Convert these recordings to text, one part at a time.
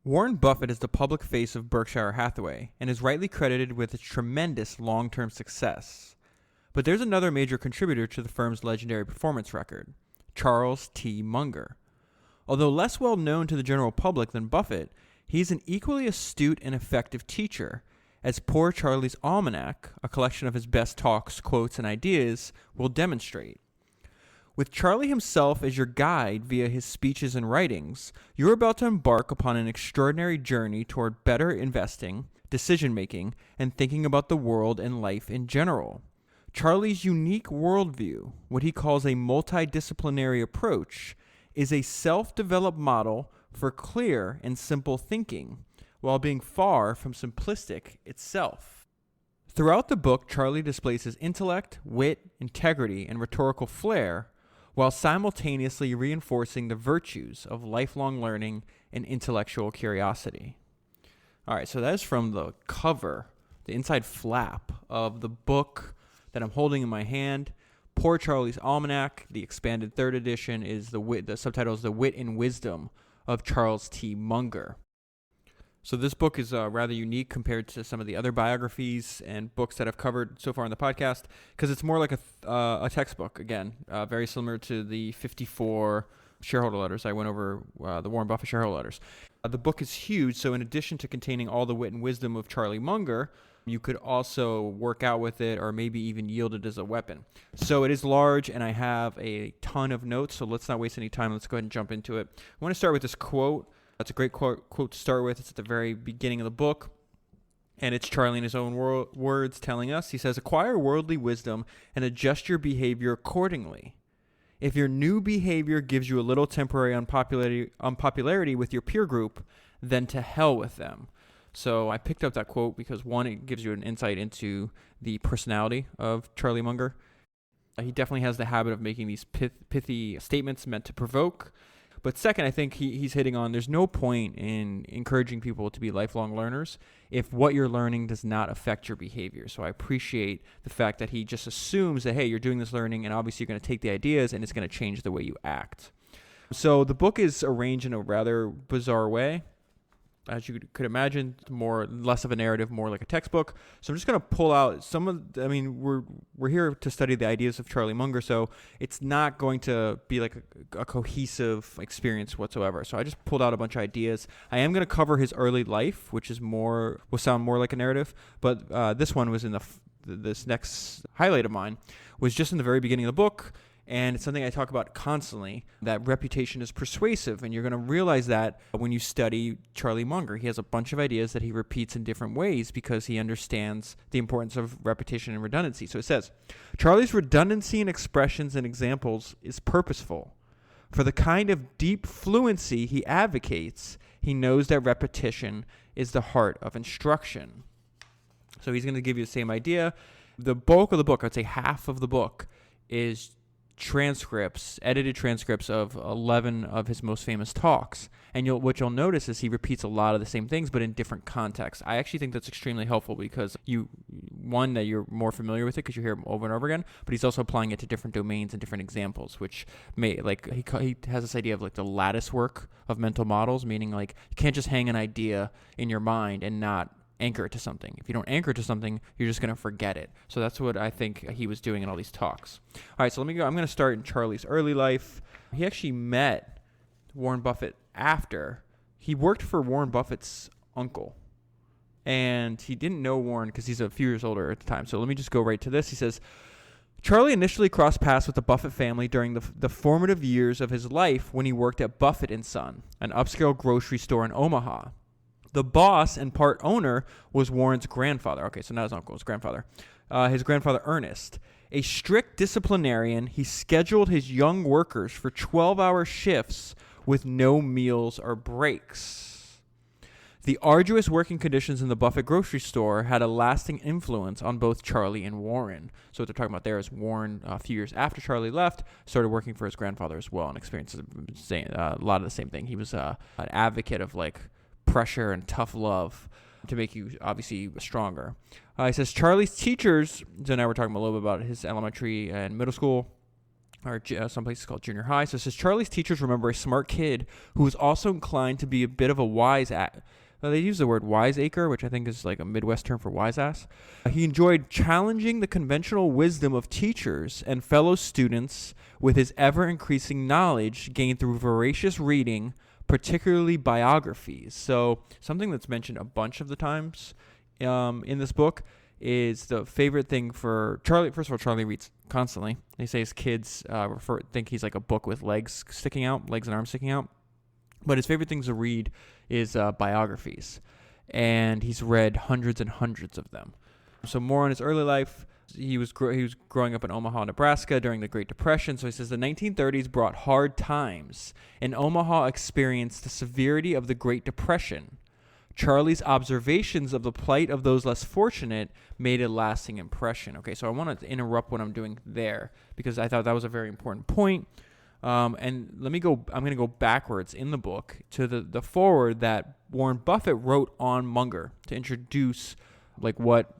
Warren Buffett is the public face of Berkshire Hathaway and is rightly credited with its tremendous long-term success. But there's another major contributor to the firm's legendary performance record, Charles T. Munger. Although less well known to the general public than Buffett, he's an equally astute and effective teacher, as Poor Charlie's Almanack, a collection of his best talks, quotes, and ideas, will demonstrate. With Charlie himself as your guide via his speeches and writings, you're about to embark upon an extraordinary journey toward better investing, decision-making, and thinking about the world and life in general. Charlie's unique worldview, what he calls a multidisciplinary approach, is a self-developed model for clear and simple thinking, while being far from simplistic itself. Throughout the book, Charlie displays his intellect, wit, integrity, and rhetorical flair, while simultaneously reinforcing the virtues of lifelong learning and intellectual curiosity. All right, so that is from the cover, the inside flap of the book that I'm holding in my hand. Poor Charlie's Almanack, the expanded third edition, is the subtitle is The Wit and Wisdom of Charles T. Munger. So this book is rather unique compared to some of the other biographies and books that I've covered so far on the podcast, because it's more like a textbook, again, very similar to the 54 shareholder letters. I went over the Warren Buffett shareholder letters. The book is huge, so in addition to containing all the wit and wisdom of Charlie Munger, you could also work out with it or maybe even yield it as a weapon. So it is large, and I have a ton of notes, so let's not waste any time. Let's go ahead and jump into it. I want to start with this quote. That's a great quote to start with. It's at the very beginning of the book, and it's Charlie in his own words telling us. He says, "Acquire worldly wisdom and adjust your behavior accordingly. If your new behavior gives you a little temporary unpopularity with your peer group, then to hell with them." So I picked up that quote because, one, it gives you an insight into the personality of Charlie Munger. He definitely has the habit of making these pithy statements meant to provoke. But second, I think he's hitting on there's no point in encouraging people to be lifelong learners if what you're learning does not affect your behavior. So I appreciate the fact that he just assumes that, hey, you're doing this learning, and obviously you're going to take the ideas, and it's going to change the way you act. So the book is arranged in a rather bizarre way. As you could imagine, less of a narrative, more like a textbook. So I'm just going to pull out we're here to study the ideas of Charlie Munger, so it's not going to be like a cohesive experience whatsoever. So I just pulled out a bunch of ideas. I am going to cover his early life, which is will sound more like a narrative, but this one was in this next highlight of mine was just in the very beginning of the book. And it's something I talk about constantly, that reputation is persuasive. And you're going to realize that when you study Charlie Munger. He has a bunch of ideas that he repeats in different ways because he understands the importance of repetition and redundancy. So it says, Charlie's redundancy in expressions and examples is purposeful. For the kind of deep fluency he advocates, he knows that repetition is the heart of instruction. So he's going to give you the same idea. The bulk of the book, I'd say half of the book, is edited transcripts of 11 of his most famous talks. And what you'll notice is he repeats a lot of the same things, but in different contexts. I actually think that's extremely helpful because that you're more familiar with it because you hear him over and over again, but he's also applying it to different domains and different examples, which he has this idea of like the lattice work of mental models, meaning like you can't just hang an idea in your mind and not anchor it to something. If you don't anchor it to something, you're just going to forget it. So that's what I think he was doing in all these talks. All right, so let me go. I'm going to start in Charlie's early life. He actually met Warren Buffett after. He worked for Warren Buffett's uncle. And he didn't know Warren because he's a few years older at the time. So let me just go right to this. He says, Charlie initially crossed paths with the Buffett family during the formative years of his life when he worked at Buffett & Son, an upscale grocery store in Omaha. The boss and part owner was Warren's grandfather. Okay, so not his uncle, his grandfather. His grandfather, Ernest. A strict disciplinarian, he scheduled his young workers for 12-hour shifts with no meals or breaks. The arduous working conditions in the Buffett grocery store had a lasting influence on both Charlie and Warren. So what they're talking about there is Warren, a few years after Charlie left, started working for his grandfather as well and experienced a lot of the same thing. He was an advocate of like pressure and tough love to make you obviously stronger. He says Charlie's teachers, so now we're talking a little bit about his elementary and middle school or some places called junior high. So it says Charlie's teachers remember a smart kid who was also inclined to be a bit of a they use the word wiseacre, which I think is like a Midwest term for wise ass. He enjoyed challenging the conventional wisdom of teachers and fellow students with his ever-increasing knowledge gained through voracious reading, particularly biographies. So something that's mentioned a bunch of the times in this book is the favorite thing for Charlie. First of all, Charlie reads constantly. They say his kids think he's like a book with legs and arms sticking out. But his favorite things to read is biographies, and he's read hundreds and hundreds of them. So more on his early life. He was growing up in Omaha, Nebraska during the Great Depression. So he says the 1930s brought hard times, and Omaha experienced the severity of the Great Depression. Charlie's observations of the plight of those less fortunate made a lasting impression. Okay, so I want to interrupt what I'm doing there because I thought that was a very important point. And I'm going to go backwards in the book to the foreword that Warren Buffett wrote on Munger to introduce like what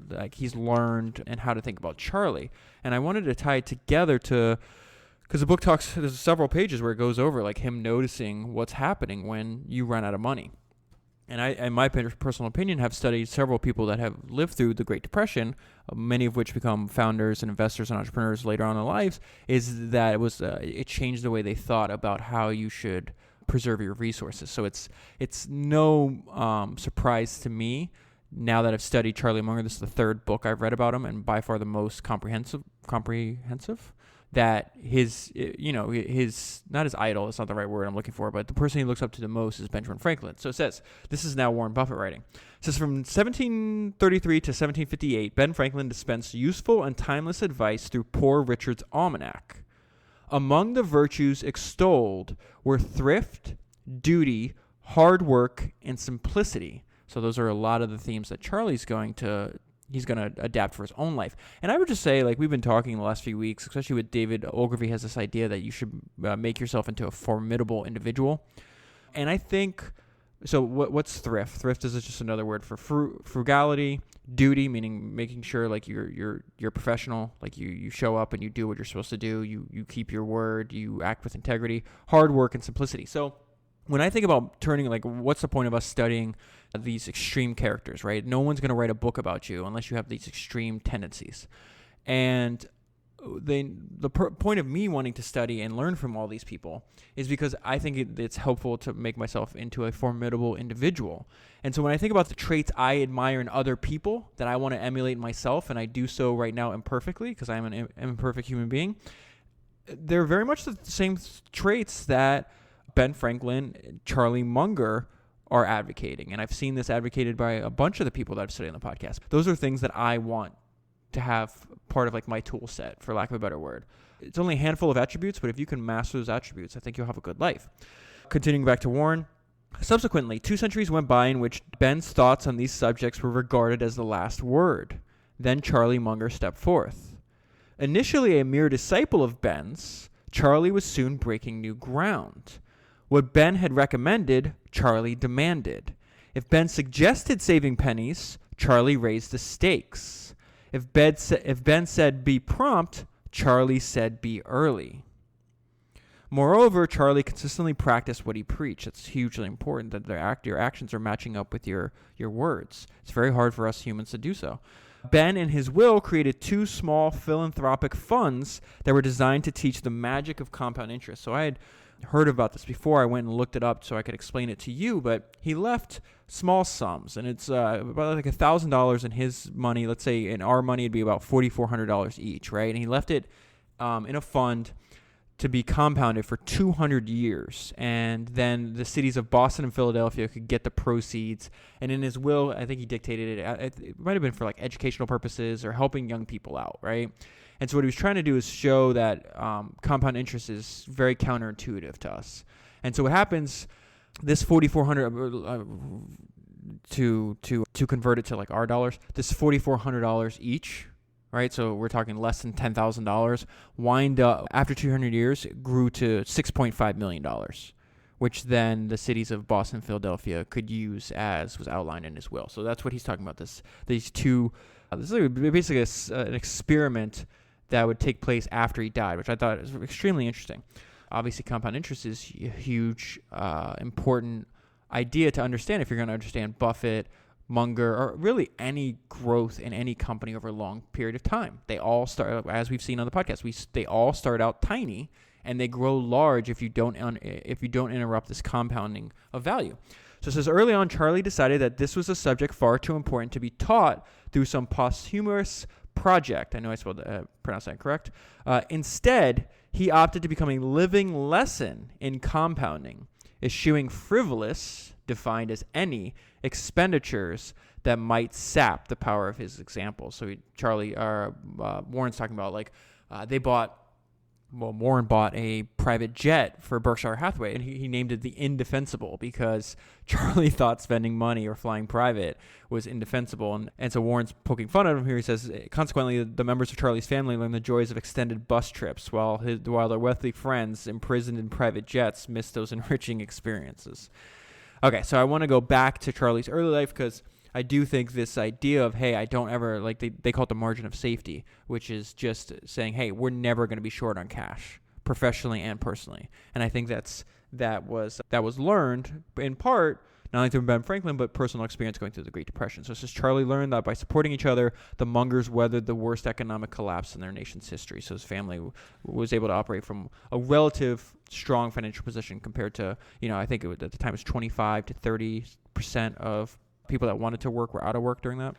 like he's learned and how to think about Charlie. And I wanted to tie it together because the book there's several pages where it goes over like him noticing what's happening when you run out of money. And I, in my personal opinion, have studied several people that have lived through the Great Depression, many of which become founders and investors and entrepreneurs later on in their lives, is that it changed the way they thought about how you should preserve your resources. So it's no surprise to me now that I've studied Charlie Munger. This is the third book I've read about him, and by far the most comprehensive. That his not his idol, it's not the right word I'm looking for, but the person he looks up to the most is Benjamin Franklin. So it says, this is now Warren Buffett writing. It says, from 1733 to 1758, Ben Franklin dispensed useful and timeless advice through Poor Richard's Almanack. Among the virtues extolled were thrift, duty, hard work, and simplicity. So those are a lot of the themes that Charlie's going to adapt for his own life. And I would just say, like we've been talking the last few weeks, especially with David Ogilvy has this idea that you should make yourself into a formidable individual. And I think, so what's thrift? Thrift is just another word for frugality. Duty, meaning making sure like you're professional, like you show up and you do what you're supposed to do. You keep your word, you act with integrity. Hard work and simplicity. So when I think about turning, like, what's the point of us studying these extreme characters, right? No one's going to write a book about you unless you have these extreme tendencies. And the point of me wanting to study and learn from all these people is because I think it's helpful to make myself into a formidable individual. And so when I think about the traits I admire in other people that I want to emulate myself, and I do so right now imperfectly because I am an imperfect human being, they're very much the same traits that Ben Franklin, Charlie Munger are advocating. And I've seen this advocated by a bunch of the people that I've studied on the podcast. Those are things that I want to have part of like my tool set, for lack of a better word. It's only a handful of attributes, but if you can master those attributes, I think you'll have a good life. Continuing back to Warren. Subsequently, 2 centuries went by in which Ben's thoughts on these subjects were regarded as the last word. Then Charlie Munger stepped forth. Initially a mere disciple of Ben's, Charlie was soon breaking new ground. What Ben had recommended, Charlie demanded. If Ben suggested saving pennies, Charlie raised the stakes. If Ben said be prompt, Charlie said be early. Moreover, Charlie consistently practiced what he preached. It's hugely important that your actions are matching up with your words. It's very hard for us humans to do so. Ben, in his will, created 2 small philanthropic funds that were designed to teach the magic of compound interest. So I had heard about this before. I went and looked it up so I could explain it to you, but he left small sums, and it's about like $1,000 in his money. Let's say in our money it'd be about $4,400 each, right? And he left it in a fund to be compounded for 200 years, and then the cities of Boston and Philadelphia could get the proceeds. And in his will, I think he dictated it might have been for like educational purposes or helping young people out, right? And so what he was trying to do is show that compound interest is very counterintuitive to us. And so what happens, this $4,400 to convert it to like our dollars, this $4,400 each, right? So we're talking less than $10,000. Wind up after 200 years, it grew to $6.5 million, which then the cities of Boston and Philadelphia could use as was outlined in his will. So that's what he's talking about. These 2. This is basically an experiment that would take place after he died, which I thought was extremely interesting. Obviously, compound interest is a huge, important idea to understand if you're going to understand Buffett, Munger, or really any growth in any company over a long period of time. They all start, as we've seen on the podcast, they all start out tiny and they grow large if you don't interrupt this compounding of value. So it says, early on, Charlie decided that this was a subject far too important to be taught through some posthumous project. I know I pronounced that correct. Instead, he opted to become a living lesson in compounding, eschewing frivolous, defined as any, expenditures that might sap the power of his example. So Warren's talking about Warren bought a private jet for Berkshire Hathaway, and he named it the Indefensible because Charlie thought spending money or flying private was indefensible. And so Warren's poking fun at him here. He says, consequently, the members of Charlie's family learned the joys of extended bus trips, while their wealthy friends imprisoned in private jets missed those enriching experiences. Okay, so I want to go back to Charlie's early life because I do think this idea of, hey, I don't ever, they call it the margin of safety, which is just saying, hey, we're never going to be short on cash, professionally and personally. And I think that was learned in part, not only through Ben Franklin, but personal experience going through the Great Depression. So it says Charlie learned that by supporting each other, the Mungers weathered the worst economic collapse in their nation's history. So his family was able to operate from a relative strong financial position compared to, I think at the time it was 25 to 30% of people that wanted to work were out of work during that.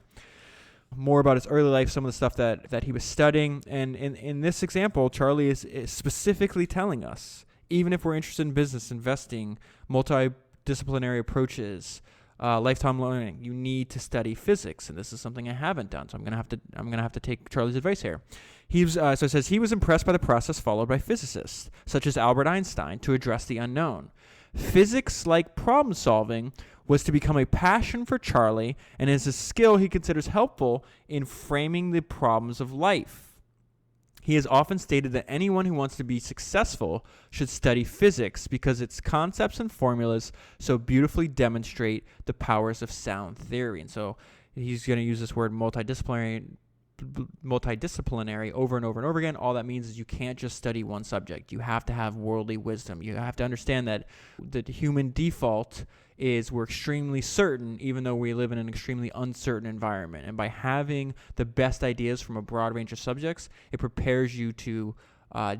More about his early life, some of the stuff that he was studying. And in this example, Charlie is specifically telling us, even if we're interested in business, investing, multidisciplinary approaches, lifetime learning, you need to study physics. And this is something I haven't done. So I'm going to have to take Charlie's advice here. So it says he was impressed by the process followed by physicists, such as Albert Einstein, to address the unknown. Physics-like problem solving was to become a passion for Charlie and is a skill he considers helpful in framing the problems of life. He has often stated that anyone who wants to be successful should study physics because its concepts and formulas so beautifully demonstrate the powers of sound theory. And so he's going to use this word multidisciplinary over and over and over again. All that means is you can't just study one subject. You have to have worldly wisdom. You have to understand that the human default is we're extremely certain, even though we live in an extremely uncertain environment. And by having the best ideas from a broad range of subjects, it prepares you to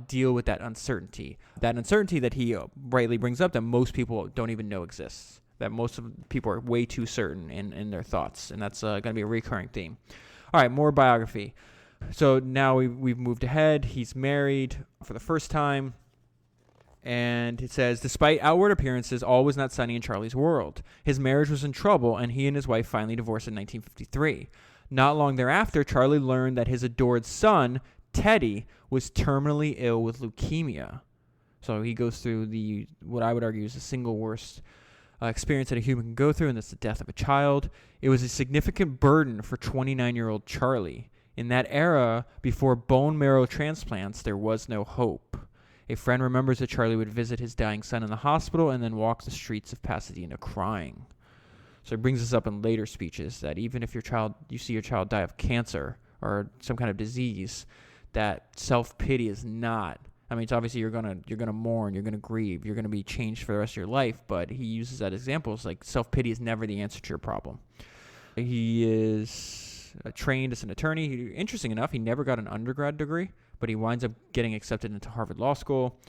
deal with that uncertainty. That uncertainty that he rightly brings up that most people don't even know exists. That most of people are way too certain in their thoughts. And that's going to be a recurring theme. All right, more biography. So now we've moved ahead. He's married for the first time. And it says, despite outward appearances, all was not sunny in Charlie's world. His marriage was in trouble, and he and his wife finally divorced in 1953. Not long thereafter, Charlie learned that his adored son, Teddy, was terminally ill with leukemia. So he goes through what I would argue is the single worst experience that a human can go through, and that's the death of a child. It was a significant burden for 29-year-old Charlie. In that era, before bone marrow transplants, there was no hope. A friend remembers that Charlie would visit his dying son in the hospital and then walk the streets of Pasadena crying. So he brings this up in later speeches that even if you see your child die of cancer or some kind of disease, that self-pity is not. I mean, it's obviously you're gonna mourn, you're gonna grieve, you're gonna be changed for the rest of your life. But he uses that example. It's like self-pity is never the answer to your problem. He is trained as an attorney. Interesting enough, he never got an undergrad degree, but he winds up getting accepted into Harvard Law School.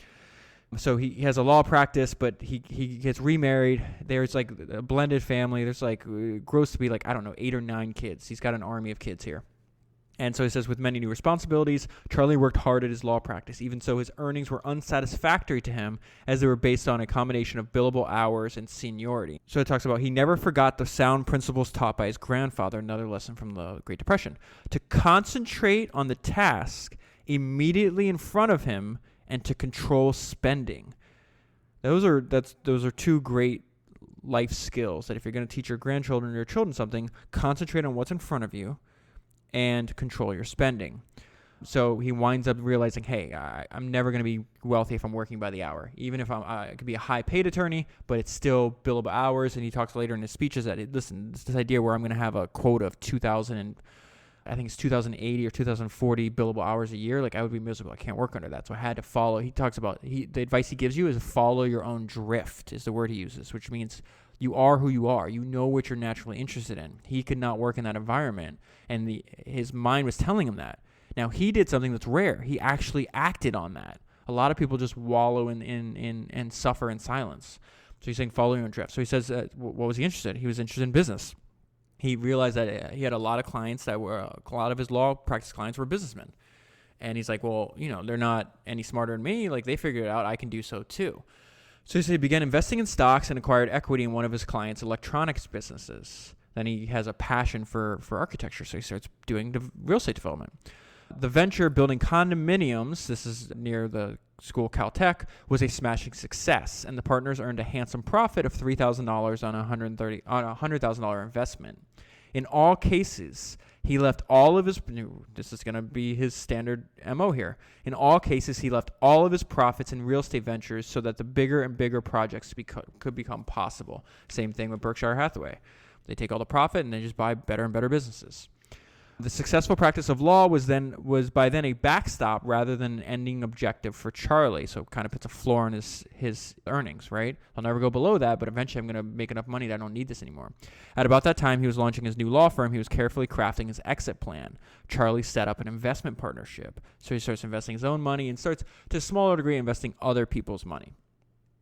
So he has a law practice, but he gets remarried. There's like a blended family. There's grows to be 8 or 9 kids. He's got an army of kids here. And so he says, with many new responsibilities, Charlie worked hard at his law practice. Even so, his earnings were unsatisfactory to him as they were based on a combination of billable hours and seniority. So it talks about he never forgot the sound principles taught by his grandfather, another lesson from the Great Depression, to concentrate on the task immediately in front of him and to control spending. Those are two great life skills that if you're going to teach your grandchildren or your children something, concentrate on what's in front of you and control your spending. So he winds up realizing, hey, I'm never going to be wealthy if I'm working by the hour. Even if I could be a high-paid attorney, but it's still billable hours. And he talks later in his speeches that, this idea where I'm going to have a quota of 2,000 I think it's 2,080 or 2,040 billable hours a year. Like, I would be miserable. I can't work under that. So I had to follow. He talks about, the advice he gives you is follow your own drift is the word he uses, which means you are who you are. You know what you're naturally interested in. He could not work in that environment, and his mind was telling him that. Now, he did something that's rare. He actually acted on that. A lot of people just wallow and suffer in silence. So he's saying follow your own drift. So he says, what was he interested in? He was interested in business. He realized that he had a lot of clients a lot of his law practice clients were businessmen. And he's like, well, they're not any smarter than me. Like, they figured it out. I can do so too. So he began investing in stocks and acquired equity in one of his clients' electronics businesses. Then he has a passion for architecture, so he starts doing real estate development. The venture building condominiums, this is near the school Caltech, was a smashing success, and the partners earned a handsome profit of $3,000 on a $100,000 investment. In all cases, he left all of his, this is going to be his standard MO here. In all cases, he left all of his profits in real estate ventures so that the bigger and bigger projects could become possible. Same thing with Berkshire Hathaway. They take all the profit and they just buy better and better businesses. The successful practice of law was by then a backstop rather than an ending objective for Charlie. So it kind of puts a floor on his earnings, right? I'll never go below that, but eventually I'm going to make enough money that I don't need this anymore. At about that time, he was launching his new law firm. He was carefully crafting his exit plan. Charlie set up an investment partnership. So he starts investing his own money and starts, to a smaller degree, investing other people's money.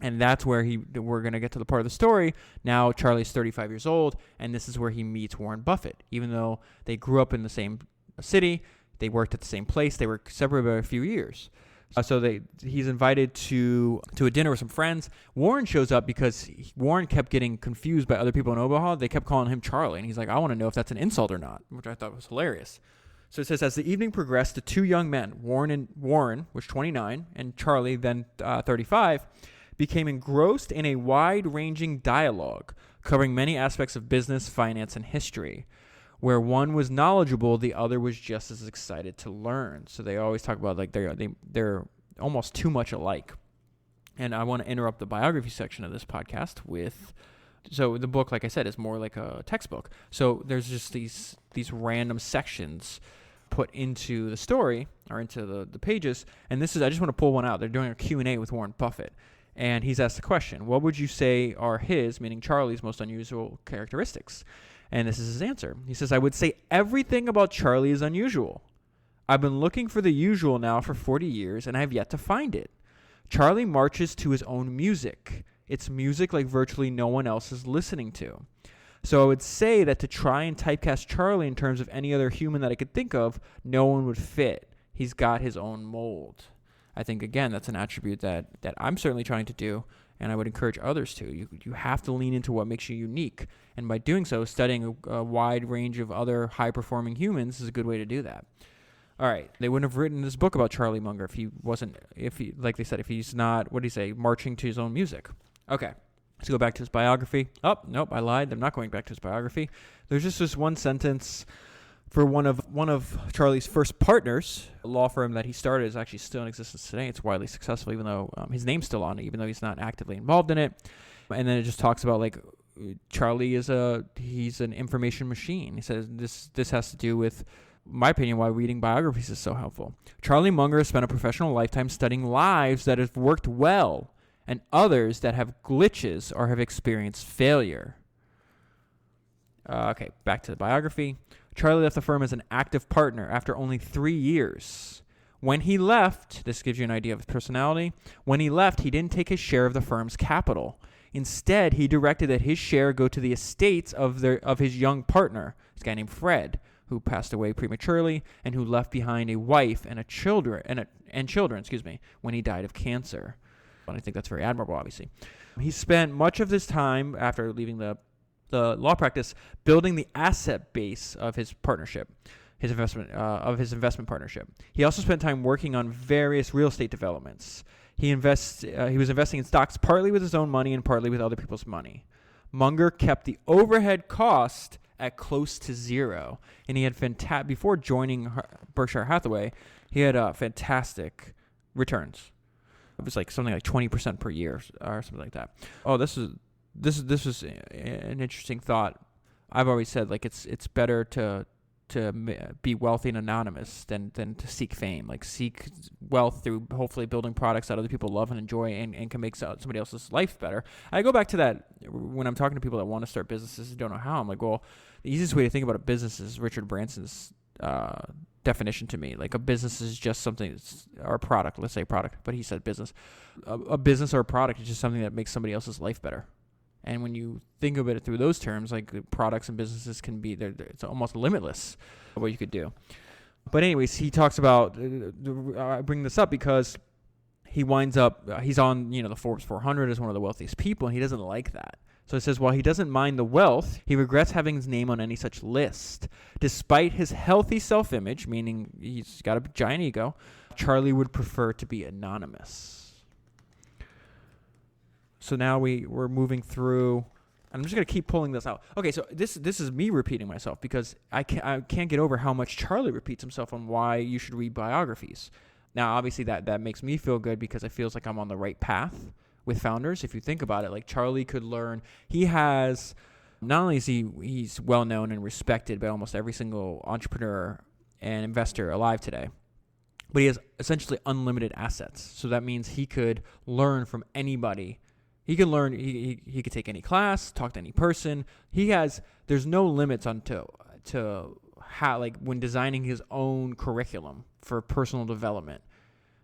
And that's where we're going to get to the part of the story. Now Charlie's 35 years old, and this is where he meets Warren Buffett. Even though they grew up in the same city, they worked at the same place, they were separated by a few years. He's invited to a dinner with some friends. Warren shows up because Warren kept getting confused by other people in Omaha. They kept calling him Charlie, and he's like, I want to know if that's an insult or not, which I thought was hilarious. So it says, as the evening progressed, the two young men, Warren was 29, and Charlie, then 35, became engrossed in a wide-ranging dialogue covering many aspects of business, finance, and history. Where one was knowledgeable, the other was just as excited to learn. So they always talk about like they're almost too much alike. And I want to interrupt the biography section of this podcast with, so the book, like I said, is more like a textbook. So there's just these random sections put into the story or into the pages. And I just want to pull one out. They're doing a Q&A with Warren Buffett. And he's asked the question, what would you say are his, meaning Charlie's, most unusual characteristics? And this is his answer. He says, I would say everything about Charlie is unusual. I've been looking for the usual now for 40 years, and I have yet to find it. Charlie marches to his own music. It's music like virtually no one else is listening to. So I would say that to try and typecast Charlie in terms of any other human that I could think of, no one would fit. He's got his own mold. I think, again, that's an attribute that I'm certainly trying to do, and I would encourage others to. You have to lean into what makes you unique. And by doing so, studying a wide range of other high-performing humans is a good way to do that. All right. They wouldn't have written this book about Charlie Munger like they said, if he's not, what did he say, marching to his own music. Okay. Let's go back to his biography. Oh, nope, I lied. I'm not going back to his biography. There's just this one sentence for one of Charlie's first partners. A law firm that he started is actually still in existence today. It's widely successful, even though his name's still on it, even though he's not actively involved in it. And then it just talks about like Charlie he's an information machine. He says this has to do with, in my opinion, why reading biographies is so helpful. Charlie Munger has spent a professional lifetime studying lives that have worked well and others that have glitches or have experienced failure. Okay, back to the biography. Charlie left the firm as an active partner after only 3 years. When he left, this gives you an idea of his personality. When he left, he didn't take his share of the firm's capital. Instead, he directed that his share go to the estates of his young partner, this guy named Fred, who passed away prematurely and who left behind a wife and children when he died of cancer. And I think that's very admirable, obviously. He spent much of his time after leaving the law practice building the asset base of his partnership, his investment partnership. He also spent time working on various real estate developments. He was investing in stocks partly with his own money and partly with other people's money. Munger kept the overhead cost at close to zero, and he had before joining Berkshire Hathaway, he had fantastic returns. It was like something like 20% per year or something like that. Oh, this was an interesting thought. I've always said like it's better to be wealthy and anonymous than to seek fame, like seek wealth through hopefully building products that other people love and enjoy and can make somebody else's life better. I go back to that when I'm talking to people that want to start businesses and don't know how. I'm like, well, the easiest way to think about a business is Richard Branson's definition to me. Like a business is just something, or a product, let's say product, but he said business. A business or a product is just something that makes somebody else's life better. And when you think of it through those terms, like products and businesses can be, it's almost limitless what you could do. But anyways, he talks about, I bring this up because he winds up, he's on, the Forbes 400 as one of the wealthiest people, and he doesn't like that. So it says, while he doesn't mind the wealth, he regrets having his name on any such list. Despite his healthy self-image, meaning he's got a giant ego, Charlie would prefer to be anonymous. So now we're moving through. I'm just going to keep pulling this out. Okay, so this is me repeating myself because I can't get over how much Charlie repeats himself on why you should read biographies. Now, obviously, that makes me feel good because it feels like I'm on the right path with founders. If you think about it, like Charlie could learn. He has, not only is he's well-known and respected by almost every single entrepreneur and investor alive today, but he has essentially unlimited assets. So that means he could learn from anybody. He can learn. He could take any class, talk to any person. There's no limits on to how, like when designing his own curriculum for personal development.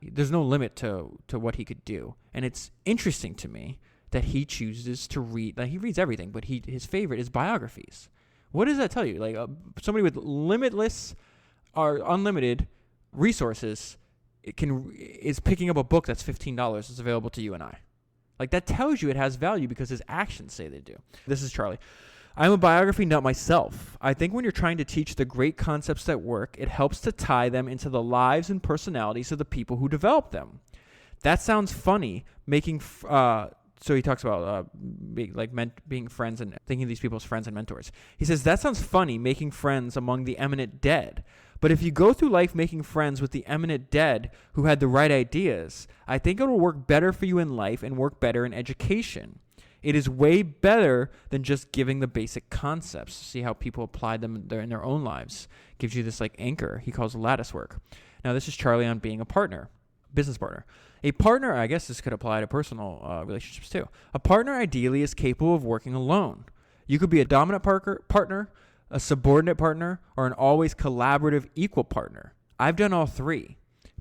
There's no limit to what he could do, and it's interesting to me that he chooses to read. Like he reads everything, but his favorite is biographies. What does that tell you? Like somebody with limitless or unlimited resources is picking up a book that's $15. It's available to you and I. Like, that tells you it has value because his actions say they do. This is Charlie. I'm a biography nut myself. I think when you're trying to teach the great concepts at work, it helps to tie them into the lives and personalities of the people who develop them. That sounds funny, so he talks about being friends and thinking of these people as friends and mentors. He says, that sounds funny, making friends among the eminent dead. But if you go through life making friends with the eminent dead who had the right ideas, I think it will work better for you in life and work better in education. It is way better than just giving the basic concepts. See how people apply them in their own lives. Gives you this like anchor he calls lattice work. Now this is Charlie on being a partner, business partner. A partner, I guess this could apply to personal relationships too. A partner ideally is capable of working alone. You could be a dominant partner, a subordinate partner, or an always collaborative equal partner. I've done all three.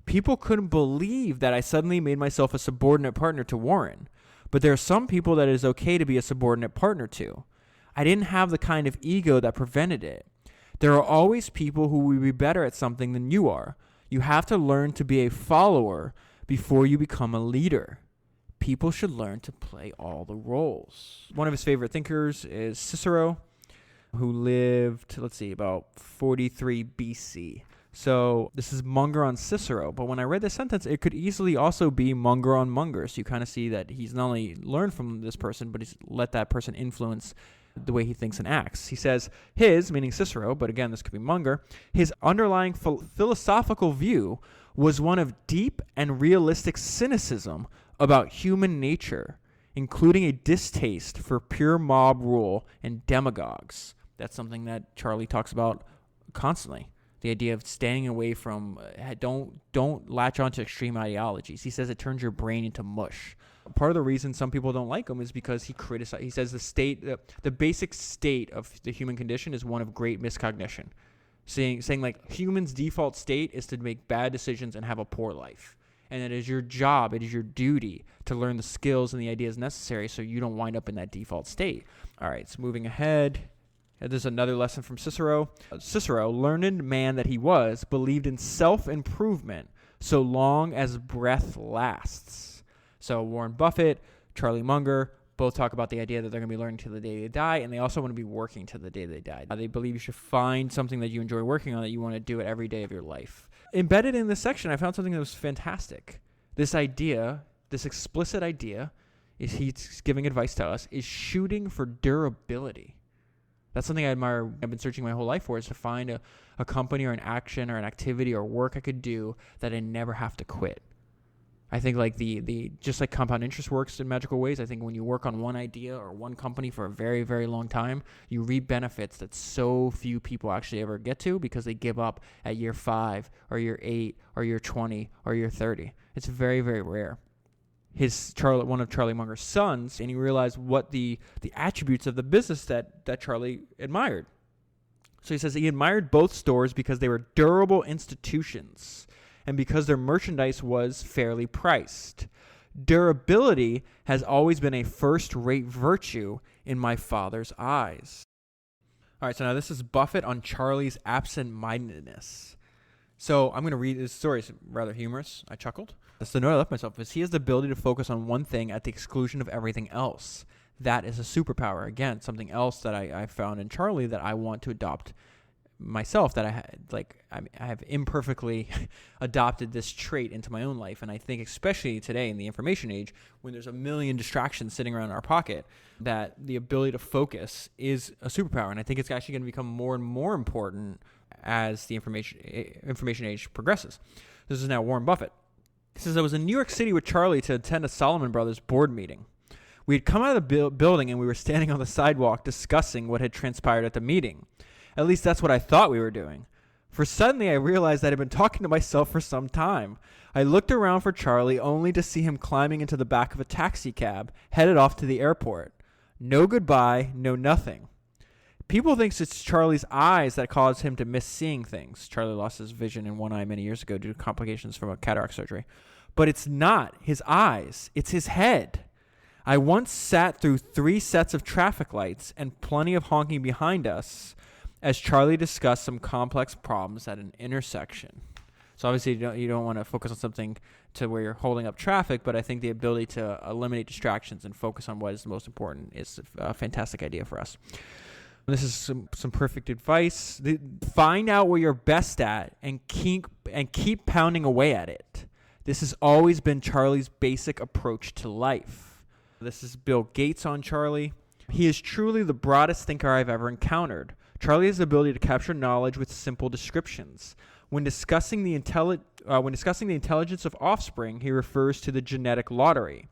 People couldn't believe that I suddenly made myself a subordinate partner to Warren, but there are some people that it is okay to be a subordinate partner to. I didn't have the kind of ego that prevented it. There are always people who will be better at something than you are. You have to learn to be a follower before you become a leader. People should learn to play all the roles. One of his favorite thinkers is Cicero, who lived, about 43 BC. So this is Munger on Cicero. But when I read this sentence, it could easily also be Munger on Munger. So you kind of see that he's not only learned from this person, but he's let that person influence the way he thinks and acts. He says his, meaning Cicero, but again, this could be Munger, his underlying philosophical view was one of deep and realistic cynicism about human nature, including a distaste for pure mob rule and demagogues. That's something that Charlie talks about constantly. The idea of staying away from, don't latch on to extreme ideologies. He says it turns your brain into mush. Part of the reason some people don't like him is because he says the basic state of the human condition is one of great miscognition. Saying like humans' default state is to make bad decisions and have a poor life. And it is your job, it is your duty to learn the skills and the ideas necessary so you don't wind up in that default state. All right, so moving ahead. There's another lesson from Cicero. Cicero, learned man that he was, believed in self-improvement so long as breath lasts. So Warren Buffett, Charlie Munger, both talk about the idea that they're going to be learning till the day they die, and they also want to be working till the day they die. They believe you should find something that you enjoy working on, that you want to do it every day of your life. Embedded in this section, I found something that was fantastic. This idea, this explicit idea, is he's giving advice to us, is shooting for durability. That's something I admire. I've been searching my whole life for, is to find a company or an action or an activity or work I could do that I never have to quit. I think like the just like compound interest works in magical ways. I think when you work on one idea or one company for a very, very long time, you reap benefits that so few people actually ever get to because they give up at year 5 or year 8 or year 20 or year 30. It's very, very rare. One of Charlie Munger's sons, and he realized what the attributes of the business that Charlie admired. So he says he admired both stores because they were durable institutions and because their merchandise was fairly priced. Durability has always been a first-rate virtue in my father's eyes. All right, so now this is Buffett on Charlie's absent-mindedness. So I'm going to read this story. It's rather humorous. I chuckled. That's the note I left myself. Is he has the ability to focus on one thing at the exclusion of everything else. That is a superpower. Again, something else that I found in Charlie that I want to adopt myself, that I have imperfectly adopted this trait into my own life. And I think especially today in the information age, when there's a million distractions sitting around our pocket, that the ability to focus is a superpower. And I think it's actually going to become more and more important as the information age progresses. This is now Warren Buffett. He says, I was in New York City with Charlie to attend a Salomon Brothers board meeting. We had come out of the building and we were standing on the sidewalk discussing what had transpired at the meeting. At least that's what I thought we were doing. For suddenly I realized I had been talking to myself for some time. I looked around for Charlie only to see him climbing into the back of a taxi cab, headed off to the airport. No goodbye, no nothing. People think it's Charlie's eyes that caused him to miss seeing things. Charlie lost his vision in one eye many years ago due to complications from a cataract surgery. But it's not his eyes, it's his head. I once sat through 3 sets of traffic lights and plenty of honking behind us as Charlie discussed some complex problems at an intersection. So obviously you don't want to focus on something to where you're holding up traffic, but I think the ability to eliminate distractions and focus on what is the most important is a fantastic idea for us. This is some perfect advice. Find out what you're best at and keep pounding away at it. This has always been Charlie's basic approach to life. This is Bill Gates on Charlie. He is truly the broadest thinker I've ever encountered. Charlie has the ability to capture knowledge with simple descriptions. When discussing the intelligence of offspring, he refers to the genetic lottery.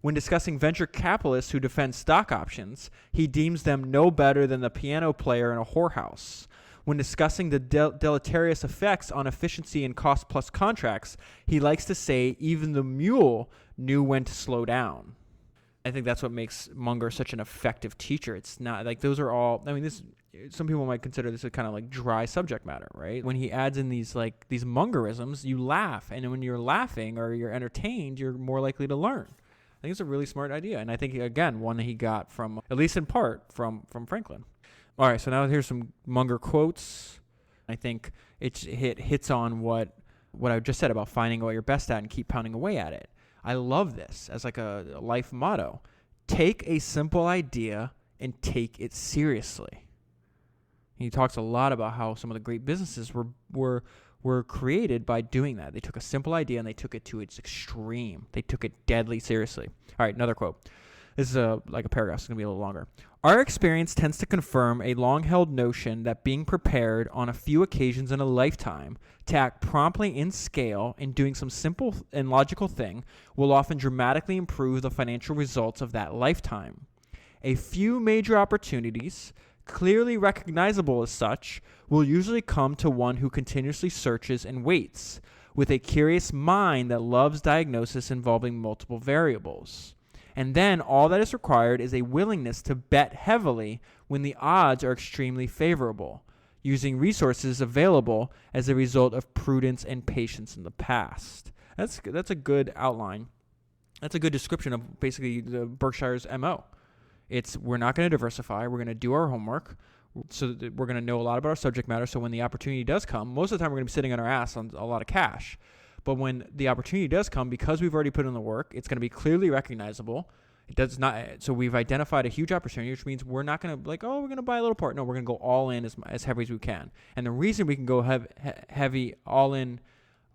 When discussing venture capitalists who defend stock options, he deems them no better than the piano player in a whorehouse. When discussing the deleterious effects on efficiency and cost-plus contracts, he likes to say even the mule knew when to slow down. I think that's what makes Munger such an effective teacher. It's not like those are all, I mean, this, some people might consider this a kind of like dry subject matter, right? When he adds in these Mungerisms, you laugh. And when you're laughing or you're entertained, you're more likely to learn. I think it's a really smart idea. And I think, again, one that he got from, at least in part, from Franklin. All right, so now here's some Munger quotes. I think it hits on what I just said about finding what you're best at and keep pounding away at it. I love this as like a life motto. Take a simple idea and take it seriously. He talks a lot about how some of the great businesses were created by doing that. They took a simple idea and they took it to its extreme. They took it deadly seriously. All right, another quote. This is like a paragraph. It's going to be a little longer. Our experience tends to confirm a long-held notion that being prepared on a few occasions in a lifetime to act promptly in scale in doing some simple and logical thing will often dramatically improve the financial results of that lifetime. A few major opportunities, clearly recognizable as such, will usually come to one who continuously searches and waits, with a curious mind that loves diagnosis involving multiple variables. And then all that is required is a willingness to bet heavily when the odds are extremely favorable, using resources available as a result of prudence and patience in the past. That's a good outline. That's a good description of basically the Berkshire's MO. We're not going to diversify. We're going to do our homework so that we're going to know a lot about our subject matter. So when the opportunity does come, most of the time we're going to be sitting on our ass on a lot of cash. But when the opportunity does come, because we've already put in the work, it's going to be clearly recognizable. It does not. So we've identified a huge opportunity, which means we're not going to we're going to buy a little part. No, we're going to go all in as heavy as we can. And the reason we can go heavy all in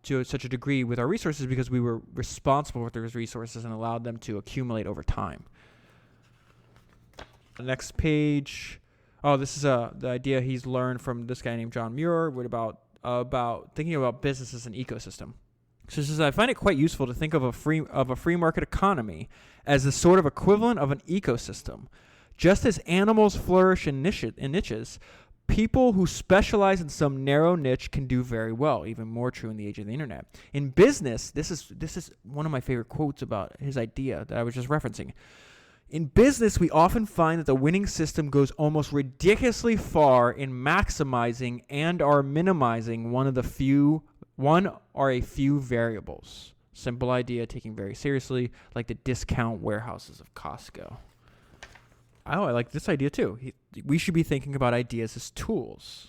to such a degree with our resources is because we were responsible for those resources and allowed them to accumulate over time. The next page. Oh, this is the idea he's learned from this guy named John Muir about thinking about business as an ecosystem. So it says, I find it quite useful to think of a free market economy as the sort of equivalent of an ecosystem. Just as animals flourish in niches, people who specialize in some narrow niche can do very well. Even more true in the age of the internet. In business, this is one of my favorite quotes about his idea that I was just referencing. In business, we often find that the winning system goes almost ridiculously far in maximizing and or minimizing one or a few variables. Simple idea taken very seriously, like the discount warehouses of Costco. Oh, I like this idea too. We should be thinking about ideas as tools.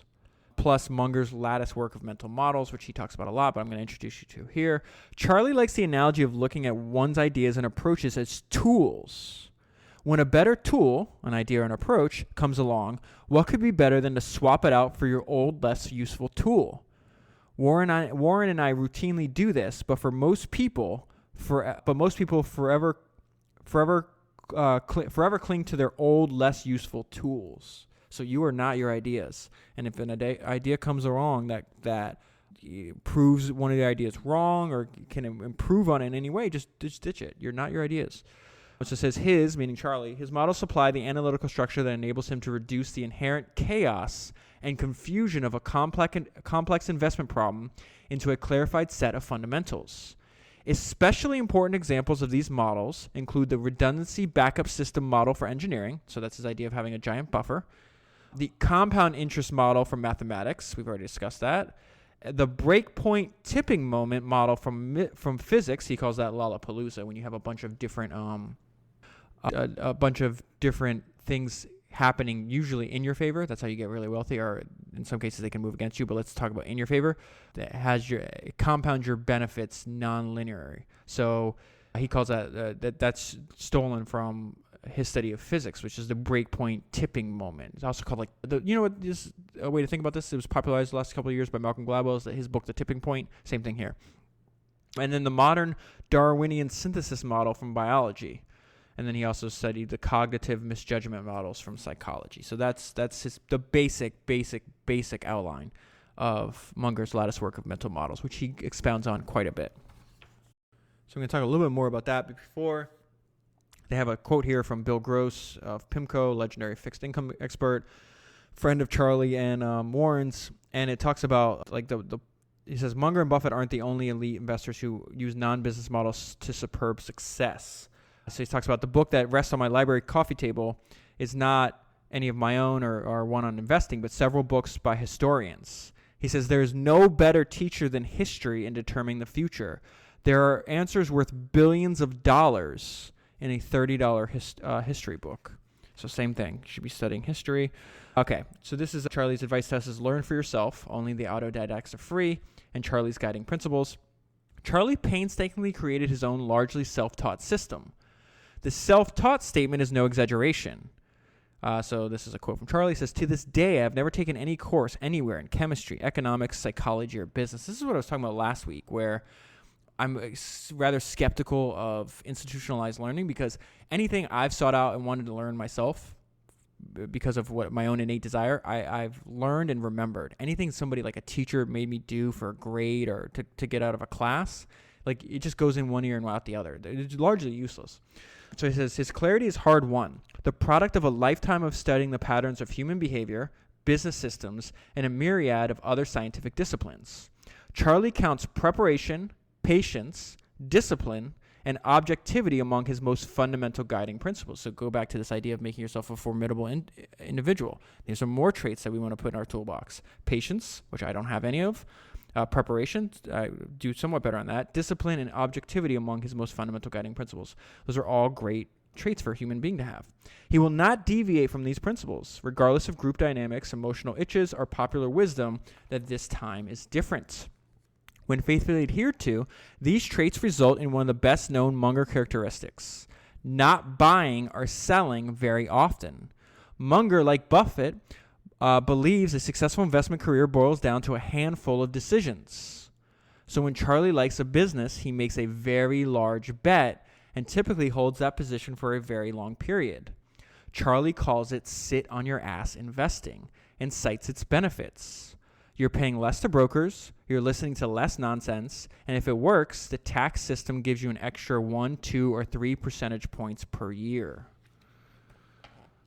Plus Munger's lattice work of mental models, which he talks about a lot, but I'm going to introduce you to here. Charlie likes the analogy of looking at one's ideas and approaches as tools. When a better tool, an idea or an approach, comes along, what could be better than to swap it out for your old, less useful tool? Warren and I routinely do this, but most people forever cling to their old, less useful tools. So you are not your ideas. And if an idea comes along that proves one of the ideas wrong or can improve on it in any way, just ditch it. You're not your ideas. So it says his, meaning Charlie, his models supply the analytical structure that enables him to reduce the inherent chaos and confusion of a complex investment problem into a clarified set of fundamentals. Especially important examples of these models include the redundancy backup system model for engineering, so that's his idea of having a giant buffer, the compound interest model for mathematics, we've already discussed that, the breakpoint tipping moment model from physics, he calls that Lollapalooza, when you have a bunch of different things happening usually in your favor. That's how you get really wealthy, or in some cases they can move against you, but let's talk about in your favor. It compounds your benefits non-linearly. So he calls that's stolen from his study of physics, which is the breakpoint tipping moment. It's also called this a way to think about this. It was popularized the last couple of years by Malcolm Gladwell. Is that his book, The Tipping Point? Same thing here. And then the modern Darwinian synthesis model from biology. And then he also studied the cognitive misjudgment models from psychology. So that's the basic outline of Munger's lattice work of mental models, which he expounds on quite a bit. So I'm going to talk a little bit more about that. But before, they have a quote here from Bill Gross of PIMCO, legendary fixed income expert, friend of Charlie and Warren's, and it talks about he says Munger and Buffett aren't the only elite investors who use non-business models to superb success. So he talks about the book that rests on my library coffee table is not any of my own or one on investing, but several books by historians. He says there is no better teacher than history in determining the future. There are answers worth billions of dollars in a $30 history book. So same thing. You should be studying history. Okay, so this is Charlie's advice to us is learn for yourself. Only the autodidacts are free, and Charlie's guiding principles. Charlie painstakingly created his own largely self-taught system. The self-taught statement is no exaggeration. So this is a quote from Charlie. He says, to this day, I've never taken any course anywhere in chemistry, economics, psychology, or business. This is what I was talking about last week, where I'm rather skeptical of institutionalized learning because anything I've sought out and wanted to learn myself because of what my own innate desire, I've learned and remembered. Anything somebody like a teacher made me do for a grade or to get out of a class, like it just goes in one ear and out the other. It's largely useless. So he says, his clarity is hard won, the product of a lifetime of studying the patterns of human behavior, business systems, and a myriad of other scientific disciplines. Charlie counts preparation, patience, discipline, and objectivity among his most fundamental guiding principles. So go back to this idea of making yourself a formidable individual. These are more traits that we want to put in our toolbox. Patience, which I don't have any of. Preparation, I do somewhat better on that. Discipline and objectivity among his most fundamental guiding principles. Those are all great traits for a human being to have. He will not deviate from these principles, regardless of group dynamics, emotional itches, or popular wisdom that this time is different. When faithfully adhered to, these traits result in one of the best-known Munger characteristics, not buying or selling very often. Munger, like Buffett, believes a successful investment career boils down to a handful of decisions. So when Charlie likes a business, he makes a very large bet and typically holds that position for a very long period. Charlie calls it sit on your ass investing and cites its benefits. You're paying less to brokers, you're listening to less nonsense, and if it works, the tax system gives you an extra 1, 2, or 3 percentage points per year.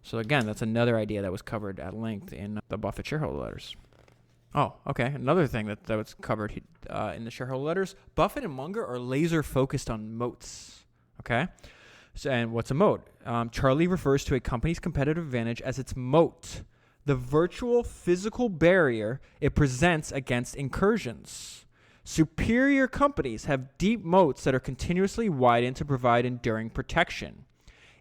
So again, that's another idea that was covered at length in the Buffett shareholder letters. Oh, okay. Another thing that was covered in the shareholder letters, Buffett and Munger are laser focused on moats. Okay? So, and what's a moat? Charlie refers to a company's competitive advantage as its moat, the virtual physical barrier it presents against incursions. Superior companies have deep moats that are continuously widened to provide enduring protection.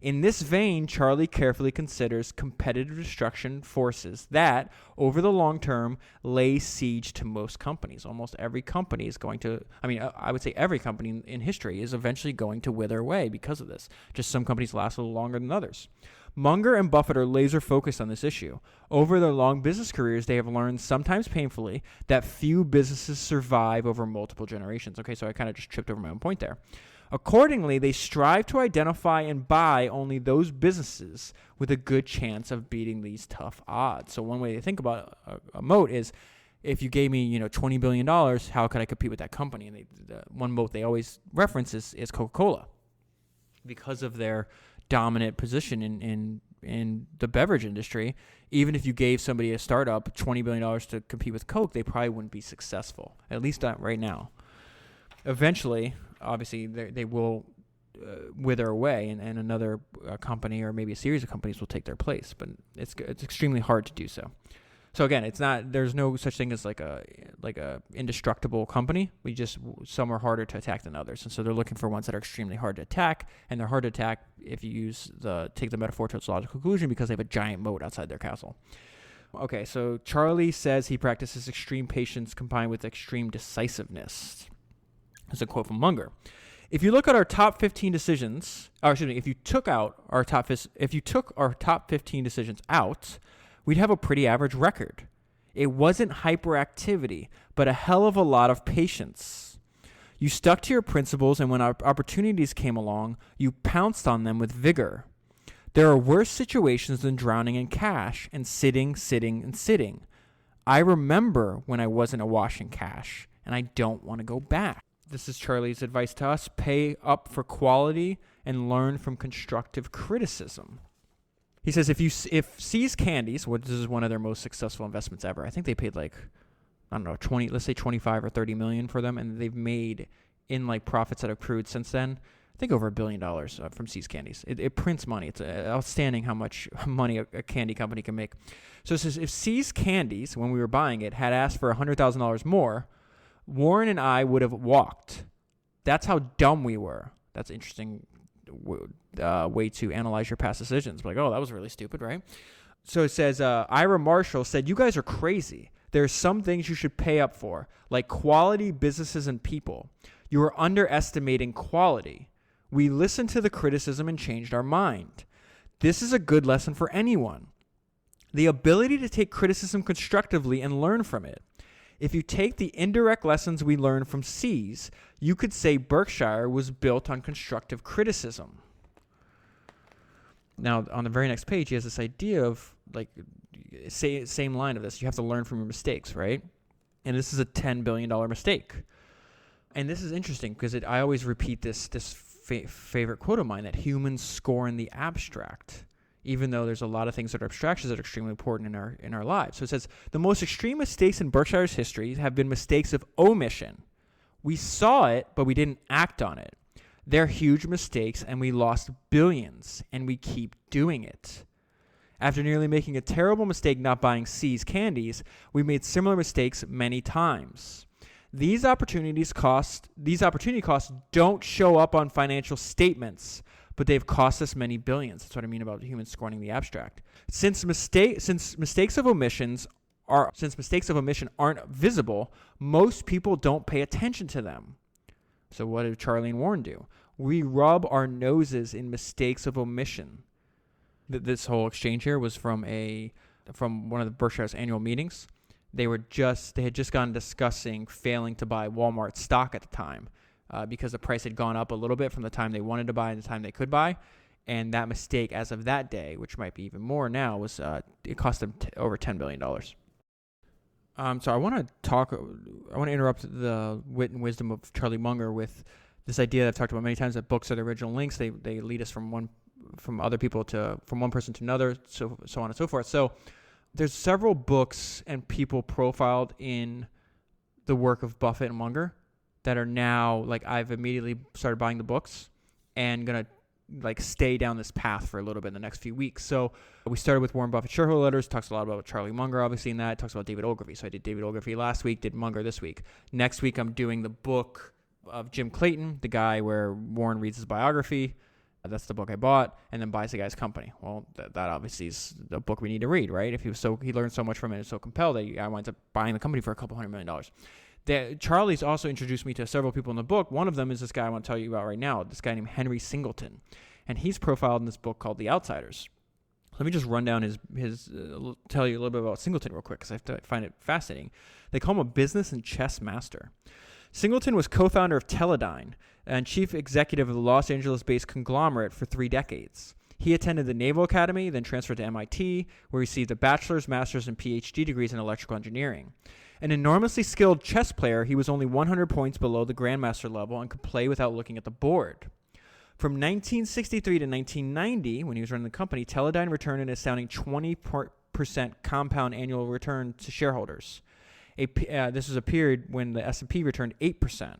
In this vein, Charlie carefully considers competitive destruction forces that, over the long term, lay siege to most companies. Almost every company is going to, I would say every company in history is eventually going to wither away because of this. Just some companies last a little longer than others. Munger and Buffett are laser focused on this issue. Over their long business careers, they have learned, sometimes painfully, that few businesses survive over multiple generations. Okay, so I kind of just tripped over my own point there. Accordingly, they strive to identify and buy only those businesses with a good chance of beating these tough odds. So one way to think about a moat is, if you gave me, $20 billion, how could I compete with that company? And the one moat they always reference is Coca-Cola, because of their dominant position in the beverage industry. Even if you gave somebody a startup $20 billion to compete with Coke, they probably wouldn't be successful, at least not right now. Eventually, obviously, they will wither away, and another company or maybe a series of companies will take their place. But it's extremely hard to do so. So again, it's not. There's no such thing as like a indestructible company. Some are harder to attack than others, and so they're looking for ones that are extremely hard to attack, and they're hard to attack if you take the metaphor to its logical conclusion, because they have a giant moat outside their castle. Okay, so Charlie says he practices extreme patience combined with extreme decisiveness. There's a quote from Munger. If you look at our top 15 decisions, if you took our top 15 decisions out, we'd have a pretty average record. It wasn't hyperactivity, but a hell of a lot of patience. You stuck to your principles, and when opportunities came along, you pounced on them with vigor. There are worse situations than drowning in cash and sitting. I remember when I wasn't awash in cash, and I don't want to go back. This is Charlie's advice to us. Pay up for quality and learn from constructive criticism. He says if See's Candies, this is one of their most successful investments ever. I think they paid let's say 25 or 30 million for them, and they've made in profits that accrued since then, I think over $1 billion from See's Candies. It prints money. It's outstanding how much money a candy company can make. So it says if See's Candies, when we were buying it, had asked for $100,000 more, Warren and I would have walked. That's how dumb we were. That's an interesting way to analyze your past decisions. That was really stupid, right? So it says, Ira Marshall said, you guys are crazy. There are some things you should pay up for, like quality businesses and people. You are underestimating quality. We listened to the criticism and changed our mind. This is a good lesson for anyone. The ability to take criticism constructively and learn from it. If you take the indirect lessons we learned from See's, you could say Berkshire was built on constructive criticism. Now, on the very next page, he has this idea of, same line of this. You have to learn from your mistakes, right? And this is a $10 billion mistake. And this is interesting because I always repeat this favorite quote of mine, that humans score in the abstract, even though there's a lot of things that are abstractions that are extremely important in our lives. So it says, the most extreme mistakes in Berkshire's history have been mistakes of omission. We saw it, but we didn't act on it. They're huge mistakes, and we lost billions, and we keep doing it. After nearly making a terrible mistake not buying See's Candies, we made similar mistakes many times. These opportunity costs don't show up on financial statements, but they've cost us many billions. That's what I mean about humans scorning the abstract. Since mistakes of omission aren't visible, most people don't pay attention to them. So what did Charlie and Warren do? We rub our noses in mistakes of omission. This whole exchange here was from one of the Berkshire's annual meetings. They had just gone discussing failing to buy Walmart stock at the time. Because the price had gone up a little bit from the time they wanted to buy and the time they could buy. And that mistake, as of that day, which might be even more now, was it cost them over $10 billion. So I want to interrupt the wit and wisdom of Charlie Munger with this idea that I've talked about many times, that books are the original links. They lead us from one person to another, so on and so forth. So there's several books and people profiled in the work of Buffett and Munger that are now, like, I've immediately started buying the books and gonna like stay down this path for a little bit in the next few weeks. So we started with Warren Buffett shareholder letters, talks a lot about Charlie Munger, obviously, in that. It talks about David Ogilvy. So I did David Ogilvy last week, did Munger this week. Next week, I'm doing the book of Jim Clayton, the guy where Warren reads his biography. That's the book I bought, and then buys the guy's company. Well, that obviously is the book we need to read, right? If he learned so much from it and so compelled that I winds up buying the company for $200 million. Charlie's also introduced me to several people in the book. One of them is this guy I want to tell you about right now, this guy named Henry Singleton. And he's profiled in this book called The Outsiders. Let me just run down tell you a little bit about Singleton real quick, because I find it fascinating. They call him a business and chess master. Singleton was co-founder of Teledyne and chief executive of the Los Angeles-based conglomerate for 3 decades. He attended the Naval Academy, then transferred to MIT, where he received a bachelor's, master's, and PhD degrees in electrical engineering. An enormously skilled chess player, he was only 100 points below the grandmaster level and could play without looking at the board. From 1963 to 1990, when he was running the company, Teledyne returned an astounding 20% compound annual return to shareholders. This was a period when the S&P returned 8%.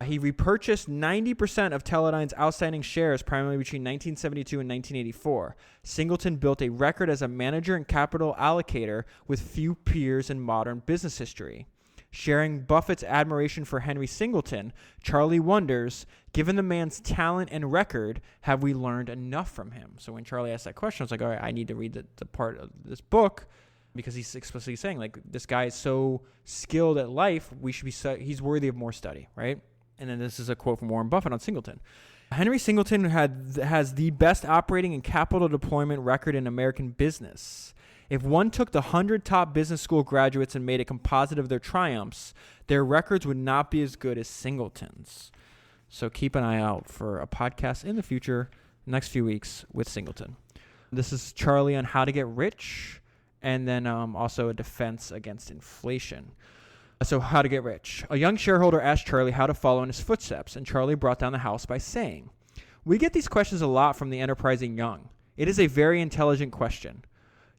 He repurchased 90% of Teledyne's outstanding shares primarily between 1972 and 1984. Singleton built a record as a manager and capital allocator with few peers in modern business history. Sharing Buffett's admiration for Henry Singleton, Charlie wonders, given the man's talent and record, have we learned enough from him? So when Charlie asked that question, I was like, all right, I need to read the part of this book, because he's explicitly saying, like, this guy is so skilled at life, he's worthy of more study, right? And then this is a quote from Warren Buffett on Singleton. Henry Singleton has the best operating and capital deployment record in American business. If one took the 100 top business school graduates and made a composite of their triumphs, their records would not be as good as Singleton's. So keep an eye out for a podcast in the future, next few weeks, with Singleton. This is Charlie on how to get rich, and then also a defense against inflation. So how to get rich. A young shareholder asked Charlie how to follow in his footsteps, and Charlie brought down the house by saying, "We get these questions a lot from the enterprising young. It is a very intelligent question.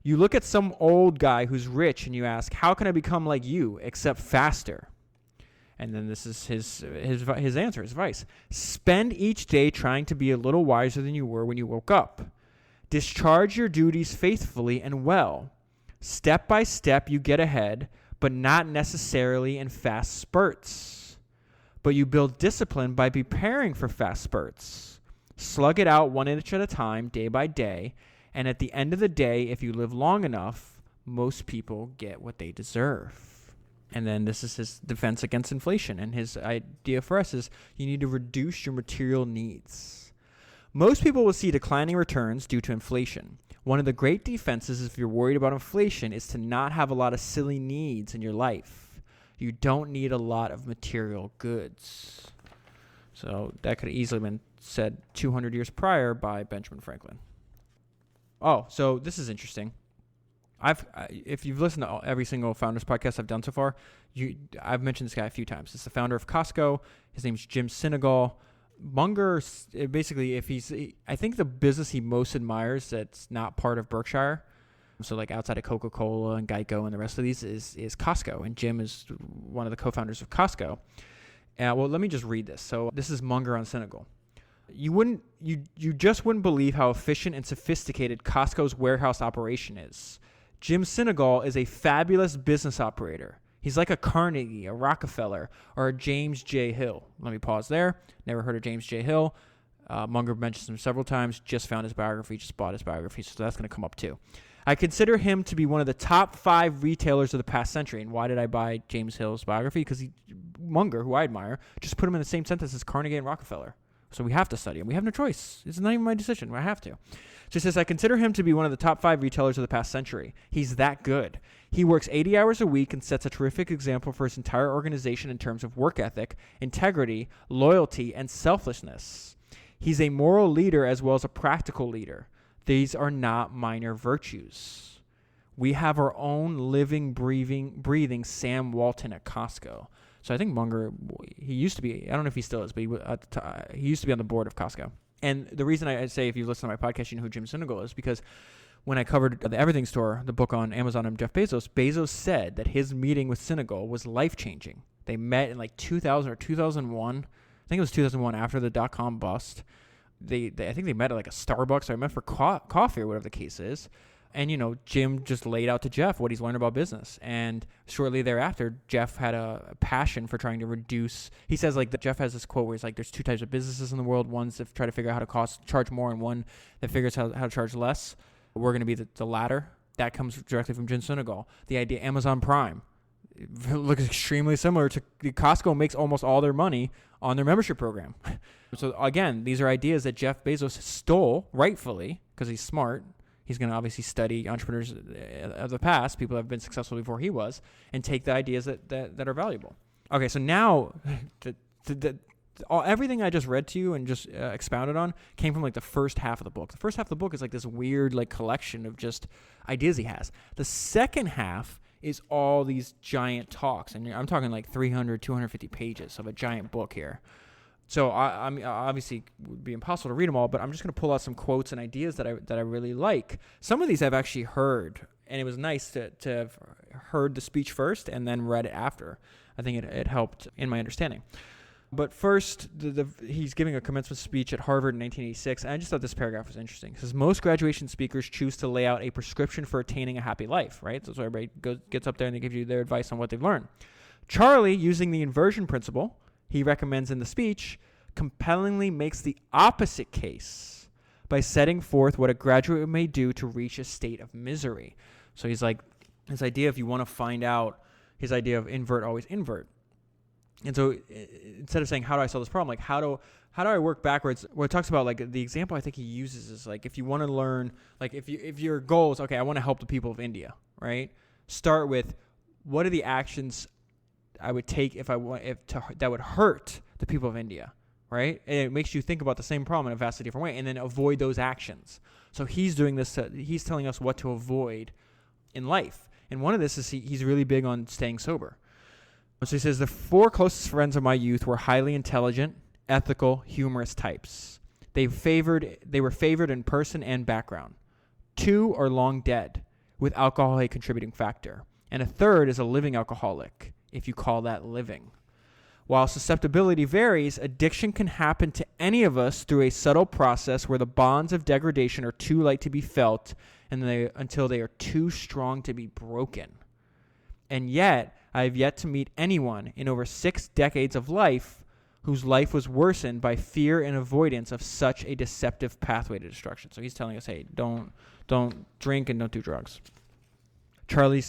You look at some old guy who's rich and you ask, how can I become like you, except faster?" And then this is his answer, his advice. "Spend each day trying to be a little wiser than you were when you woke up. Discharge your duties faithfully and well. Step by step you get ahead, but not necessarily in fast spurts. But you build discipline by preparing for fast spurts. Slug it out 1 inch at a time, day by day, and at the end of the day, if you live long enough, most people get what they deserve." And then this is his defense against inflation. And his idea for us is you need to reduce your material needs. Most people will see declining returns due to inflation. One of the great defenses, if you're worried about inflation, is to not have a lot of silly needs in your life. You don't need a lot of material goods. So that could have easily been said 200 years prior by Benjamin Franklin. Oh, so this is interesting. If you've listened to every single Founders podcast I've done so far, I've mentioned this guy a few times. It's the founder of Costco. His name's Jim Sinegal. Munger, basically, I think the business he most admires that's not part of Berkshire, so like outside of Coca-Cola and Geico and the rest of these, is Costco. And Jim is one of the co-founders of Costco. Well, let me just read this. So this is Munger on Sinegal. You just wouldn't believe how efficient and sophisticated Costco's warehouse operation is. Jim Sinegal is a fabulous business operator. He's like a Carnegie, a Rockefeller, or a James J. Hill. Let me pause there. Never heard of James J. Hill. Munger mentions him several times. Just found his biography, just bought his biography, so that's going to come up too. I consider him to be one of the top 5 retailers of the past century. And why did I buy James Hill's biography? Because Munger, who I admire, just put him in the same sentence as Carnegie and Rockefeller. So we have to study him. We have no choice. It's not even my decision. I have to. So he says, I consider him to be one of the top 5 retailers of the past century. He's that good. He works 80 hours a week and sets a terrific example for his entire organization in terms of work ethic, integrity, loyalty, and selflessness. He's a moral leader as well as a practical leader. These are not minor virtues. We have our own living, breathing Sam Walton at Costco. So I think Munger, he used to be, I don't know if he still is, but he used to be on the board of Costco. And the reason I say, if you listen to my podcast, you know who Jim Sinegal is, because when I covered The Everything Store, the book on Amazon and Jeff Bezos, Bezos said that his meeting with Sinegal was life-changing. They met in like 2000 or 2001. I think it was 2001 after the dot-com bust. I think they met at like a Starbucks, or I met for coffee or whatever the case is. And, you know, Jim just laid out to Jeff what he's learned about business. And shortly thereafter, Jeff had a passion for trying to reduce. He says, like, that Jeff has this quote where he's like, there's two types of businesses in the world. One's that try to figure out how to charge more, and one that figures out how to charge less. We're going to be the latter. That comes directly from Jim Sinegal. The idea, Amazon Prime, it looks extremely similar to Costco. Makes almost all their money on their membership program. So, again, these are ideas that Jeff Bezos stole, rightfully, because he's smart. He's going to obviously study entrepreneurs of the past, people that have been successful before he was, and take the ideas that are valuable. Okay, so now everything I just read to you and just expounded on came from like the first half of the book. The first half of the book is like this weird like collection of just ideas he has. The second half is all these giant talks, and I'm talking like 300, 250 pages of a giant book here. So I mean, obviously, it would be impossible to read them all, but I'm just going to pull out some quotes and ideas that I really like. Some of these I've actually heard, and it was nice to have heard the speech first and then read it after. I think it helped in my understanding. But first, he's giving a commencement speech at Harvard in 1986, and I just thought this paragraph was interesting. It says, most graduation speakers choose to lay out a prescription for attaining a happy life, right? So everybody gets up there and they give you their advice on what they've learned. Charlie, using the inversion principle, he recommends in the speech, compellingly makes the opposite case by setting forth what a graduate may do to reach a state of misery. So he's like, his idea, if you want to find out, his idea of invert, always invert. And so instead of saying, how do I solve this problem? Like, how do I work backwards? What it talks about, like the example I think he uses is like, if you want to learn, like if your goal is, okay, I want to help the people of India, right? Start with, what are the actions I would take that would hurt the people of India, right? And it makes you think about the same problem in a vastly different way, and then avoid those actions. So he's doing this. He's telling us what to avoid in life, and one of this is he's really big on staying sober. So he says, the four closest friends of my youth were highly intelligent, ethical, humorous types. They were favored in person and background. Two are long dead, with alcohol a contributing factor, and a third is a living alcoholic, if you call that living. While susceptibility varies, addiction can happen to any of us through a subtle process where the bonds of degradation are too light to be felt until they are too strong to be broken. And yet, I have yet to meet anyone in over 6 decades of life whose life was worsened by fear and avoidance of such a deceptive pathway to destruction. So he's telling us, hey, don't drink and don't do drugs.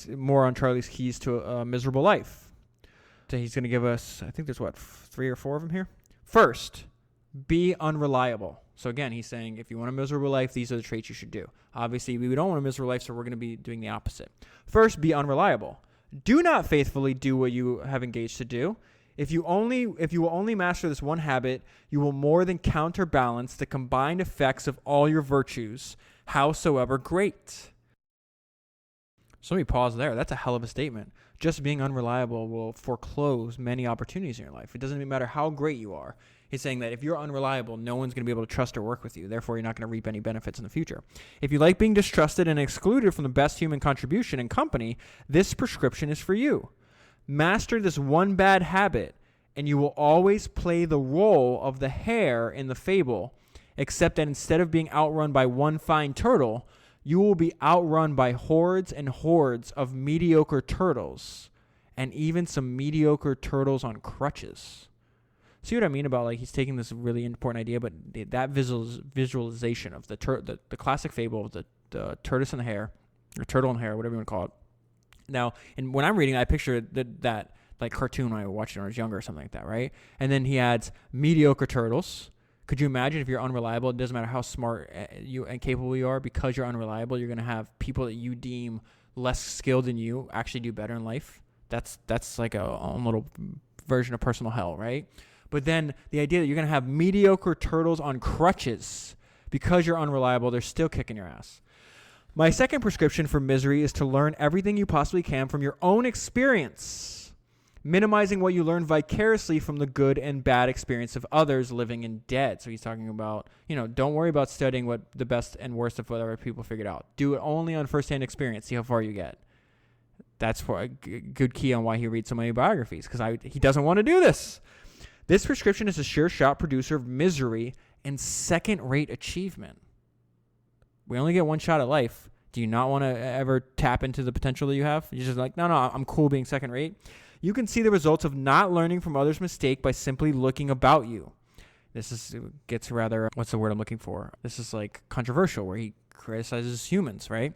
More on Charlie's keys to a miserable life. So he's going to give us, I think there's 3 or 4 of them here. First, be unreliable. So again, he's saying if you want a miserable life, these are the traits you should do. Obviously, we don't want a miserable life, so we're going to be doing the opposite. First, be unreliable. Do not faithfully do what you have engaged to do. If you will only master this one habit, you will more than counterbalance the combined effects of all your virtues, howsoever great. So let me pause there. That's a hell of a statement. Just being unreliable will foreclose many opportunities in your life. It doesn't even matter how great you are. He's saying that if you're unreliable, no one's going to be able to trust or work with you. Therefore, you're not going to reap any benefits in the future. If you like being distrusted and excluded from the best human contribution and company, this prescription is for you. Master this one bad habit, and you will always play the role of the hare in the fable, except that instead of being outrun by one fine turtle, you will be outrun by hordes and hordes of mediocre turtles, and even some mediocre turtles on crutches. See what I mean about, like, he's taking this really important idea, but that visualization of the classic fable of the tortoise and the hare, or turtle and hare, whatever you want to call it. Now, and when I'm reading, I picture that like cartoon when I watched it when I was younger or something like that, right? And then he adds mediocre turtles. Could you imagine if you're unreliable? It doesn't matter how smart you and capable you are. Because you're unreliable, you're going to have people that you deem less skilled than you actually do better in life. That's like a little version of personal hell, right? But then the idea that you're going to have mediocre turtles on crutches because you're unreliable, they're still kicking your ass. My second prescription for misery is to learn everything you possibly can from your own experience, minimizing what you learn vicariously from the good and bad experience of others, living and dead. So he's talking about, don't worry about studying what the best and worst of what other people figured out. Do it only on firsthand experience. See how far you get. That's for a good key on why he reads so many biographies, because he doesn't want to do this. This prescription is a sure shot producer of misery and second-rate achievement. We only get one shot at life. Do you not want to ever tap into the potential that you have? You're just like, no, I'm cool being second rate. You can see the results of not learning from others' mistake by simply looking about you. Gets rather, what's the word I'm looking for? This is like controversial, where he criticizes humans, right?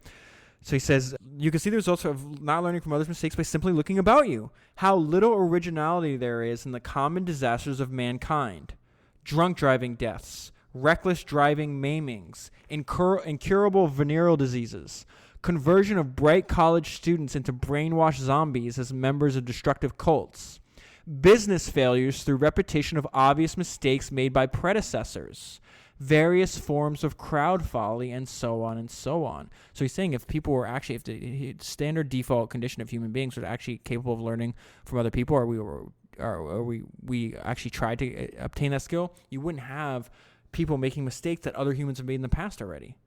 So he says, you can see the results of not learning from others' mistakes by simply looking about you. How little originality there is in the common disasters of mankind. Drunk driving deaths, reckless driving maimings, incurable venereal diseases, conversion of bright college students into brainwashed zombies as members of destructive cults, business failures through repetition of obvious mistakes made by predecessors, various forms of crowd folly, and so on and so on. So he's saying if people were actually, if the standard default condition of human beings were actually capable of learning from other people, or we actually tried to obtain that skill, you wouldn't have people making mistakes that other humans have made in the past already.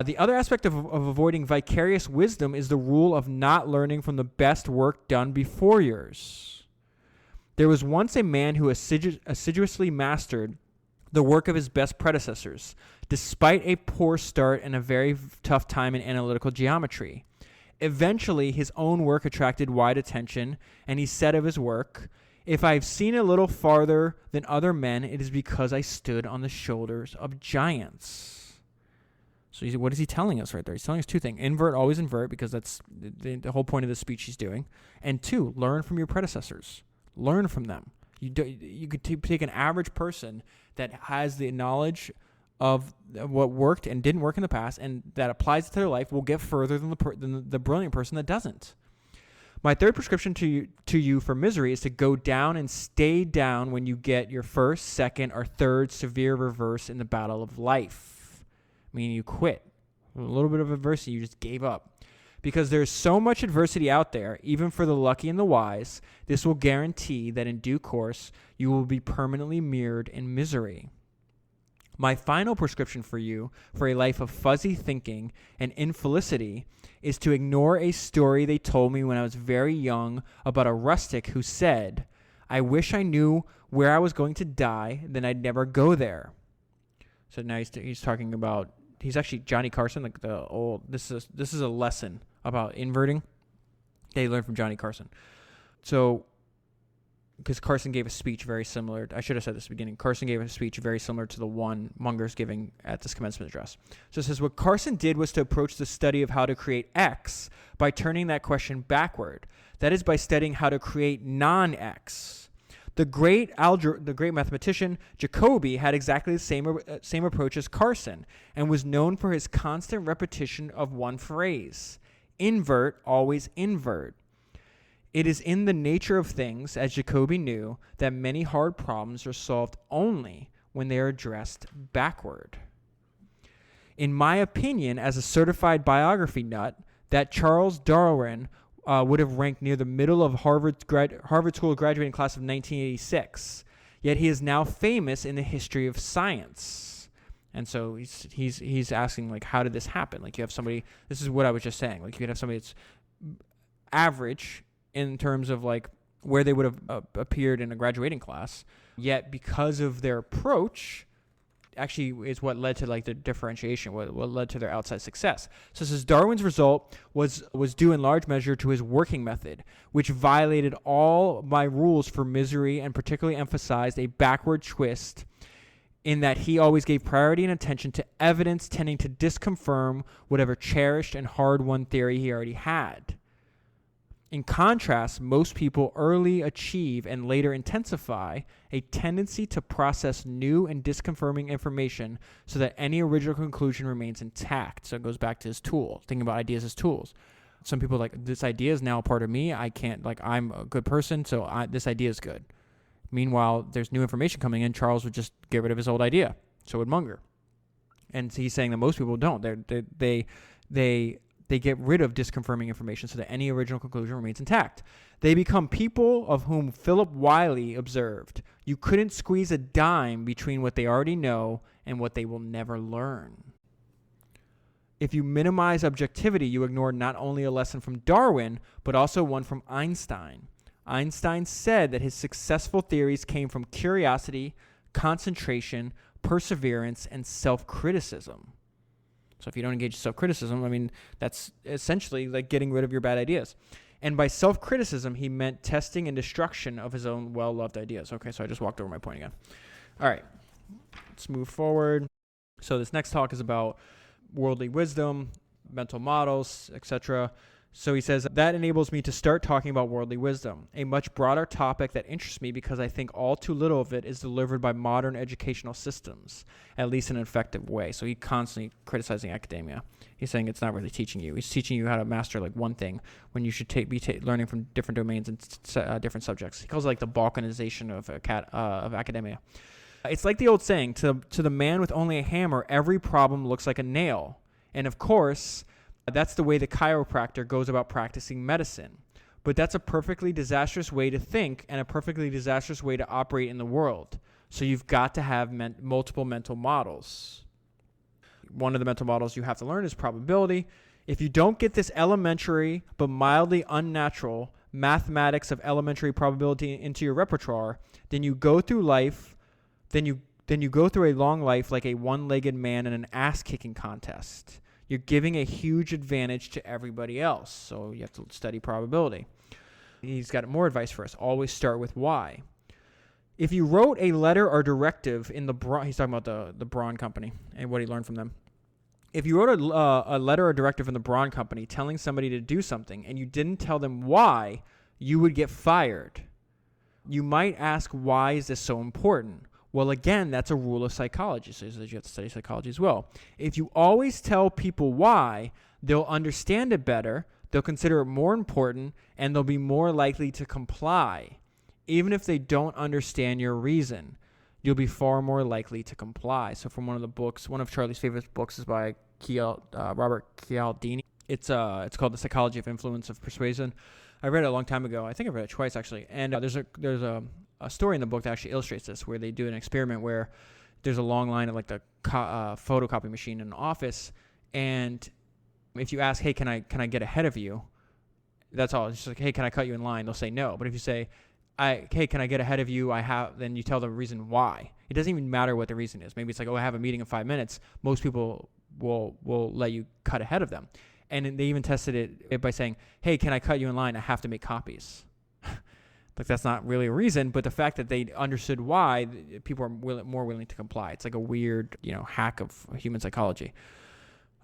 The other aspect of avoiding vicarious wisdom is the rule of not learning from the best work done before yours. There was once a man who assiduously mastered the work of his best predecessors, despite a poor start and a very tough time in analytical geometry. Eventually, his own work attracted wide attention, and he said of his work, "If I've seen a little farther than other men, it is because I stood on the shoulders of giants." So what is he telling us right there? He's telling us two things. Invert, always invert, because that's the whole point of the speech he's doing. And two, learn from your predecessors. Learn from them. You could take an average person that has the knowledge of what worked and didn't work in the past, and that applies it to their life, will get further than the brilliant person that doesn't. My third prescription to you for misery is to go down and stay down when you get your first, second, or third severe reverse in the battle of life. Meaning you quit. A little bit of adversity, you just gave up. Because there's so much adversity out there, even for the lucky and the wise, this will guarantee that in due course, you will be permanently mirrored in misery. My final prescription for you for a life of fuzzy thinking and infelicity is to ignore a story they told me when I was very young about a rustic who said, "I wish I knew where I was going to die, then I'd never go there." So now he's talking about, he's actually Johnny Carson, like the old, this is a lesson about inverting. They learned from Johnny Carson. So, because Carson gave a speech very similar. I should have said this at the beginning. Carson gave a speech very similar to the one Munger's giving at this commencement address. So it says, what Carson did was to approach the study of how to create X by turning that question backward. That is, by studying how to create non-X. The great mathematician Jacobi had exactly the same approach as Carson, and was known for his constant repetition of one phrase: invert, always invert. It is in the nature of things, as Jacobi knew, that many hard problems are solved only when they are addressed backward. In my opinion, as a certified biography nut, that Charles Darwin would have ranked near the middle of Harvard School graduating class of 1986. Yet he is now famous in the history of science. And so he's asking, like, how did this happen? Like, you have somebody, this is what I was just saying. Like, you could have somebody that's average in terms of like where they would have appeared in a graduating class, yet because of their approach actually is what led to like the differentiation, what led to their outside success. So this is Darwin's result was due in large measure to his working method, which violated all my rules for misery and particularly emphasized a backward twist in that he always gave priority and attention to evidence tending to disconfirm whatever cherished and hard-won theory he already had. In contrast, most people early achieve and later intensify a tendency to process new and disconfirming information so that any original conclusion remains intact. So it goes back to his tool, thinking about ideas as tools. Some people like, this idea is now a part of me. I can't, like, I'm a good person, so this idea is good. Meanwhile, there's new information coming in. Charles would just get rid of his old idea. So would Munger. And he's saying that most people don't. They get rid of disconfirming information so that any original conclusion remains intact. They become people of whom Philip Wylie observed, you couldn't squeeze a dime between what they already know and what they will never learn. If you minimize objectivity, you ignore not only a lesson from Darwin, but also one from Einstein. Einstein said that his successful theories came from curiosity, concentration, perseverance, and self-criticism. So if you don't engage in self-criticism, I mean, that's essentially like getting rid of your bad ideas. And by self-criticism, he meant testing and destruction of his own well-loved ideas. Okay, so I just walked over my point again. All right, let's move forward. So this next talk is about worldly wisdom, mental models, etc. So he says, that enables me to start talking about worldly wisdom, a much broader topic that interests me because I think all too little of it is delivered by modern educational systems, at least in an effective way. So he's constantly criticizing academia. He's saying it's not really teaching you. He's teaching you how to master like one thing when you should be learning from different domains and different subjects. He calls it like the balkanization of academia. It's like the old saying, to the man with only a hammer, every problem looks like a nail. And of course, that's the way the chiropractor goes about practicing medicine. But that's a perfectly disastrous way to think and a perfectly disastrous way to operate in the world. So you've got to have multiple mental models. One of the mental models you have to learn is probability. If you don't get this elementary but mildly unnatural mathematics of elementary probability into your repertoire, then you go through life, then you go through a long life like a one-legged man in an ass-kicking contest. You're giving a huge advantage to everybody else. So you have to study probability. He's got more advice for us. Always start with why. If you wrote a letter or directive in the Braun, he's talking about the Braun Company and what he learned from them. If you wrote a letter or directive in the Braun Company telling somebody to do something and you didn't tell them why, you would get fired. You might ask, why is this so important? Well, again, that's a rule of psychology, so you have to study psychology as well. If you always tell people why, they'll understand it better, they'll consider it more important, and they'll be more likely to comply. Even if they don't understand your reason, you'll be far more likely to comply. So from one of the books, one of Charlie's favorite books is by Robert Cialdini. It's called The Psychology of Influence of Persuasion. I read it a long time ago. I think I read it twice, actually. And there's a story in the book that actually illustrates this, where they do an experiment where there's a long line of like the photocopy machine in an office, and if you ask, hey, can I get ahead of you? That's all. It's just like, hey, can I cut you in line? They'll say no. But if you say, hey, can I get ahead of you? Then you tell the reason why. It doesn't even matter what the reason is. Maybe it's like, oh, I have a meeting in 5 minutes. Most people will let you cut ahead of them. And they even tested it by saying, hey, can I cut you in line? I have to make copies. Like, that's not really a reason, but the fact that they understood why, people are more willing to comply. It's like a weird, hack of human psychology.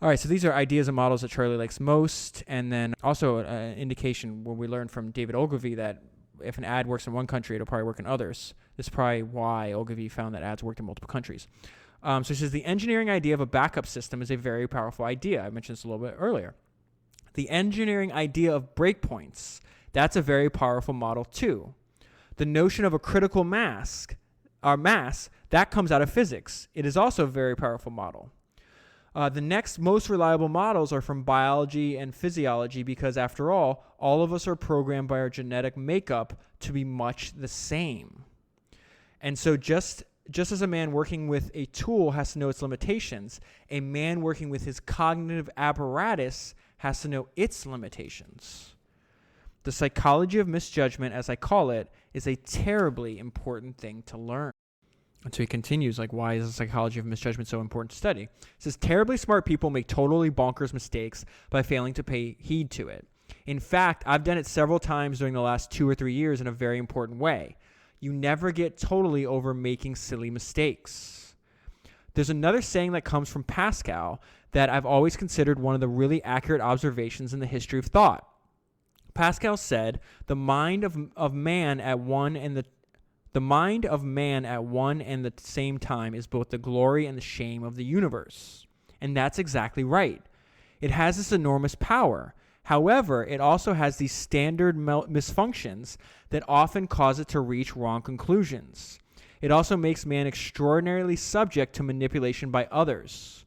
All right, so these are ideas and models that Charlie likes most. And then also an indication where we learned from David Ogilvy that if an ad works in one country, it'll probably work in others. This is probably why Ogilvy found that ads worked in multiple countries. So he says the engineering idea of a backup system is a very powerful idea. I mentioned this a little bit earlier. The engineering idea of breakpoints, that's a very powerful model too. The notion of a critical mass, that comes out of physics. It is also a very powerful model. The next most reliable models are from biology and physiology because, after all of us are programmed by our genetic makeup to be much the same. And so just as a man working with a tool has to know its limitations, a man working with his cognitive apparatus has to know its limitations. The psychology of misjudgment, as I call it, is a terribly important thing to learn. And so he continues, like, why is the psychology of misjudgment so important to study? He says, terribly smart people make totally bonkers mistakes by failing to pay heed to it. In fact, I've done it several times during the last 2 or 3 years in a very important way. You never get totally over making silly mistakes. There's another saying that comes from Pascal that I've always considered one of the really accurate observations in the history of thought. Pascal said, the mind of man at one and the same time is both the glory and the shame of the universe. And that's exactly right. It has this enormous power. However, it also has these standard misfunctions that often cause it to reach wrong conclusions. It also makes man extraordinarily subject to manipulation by others.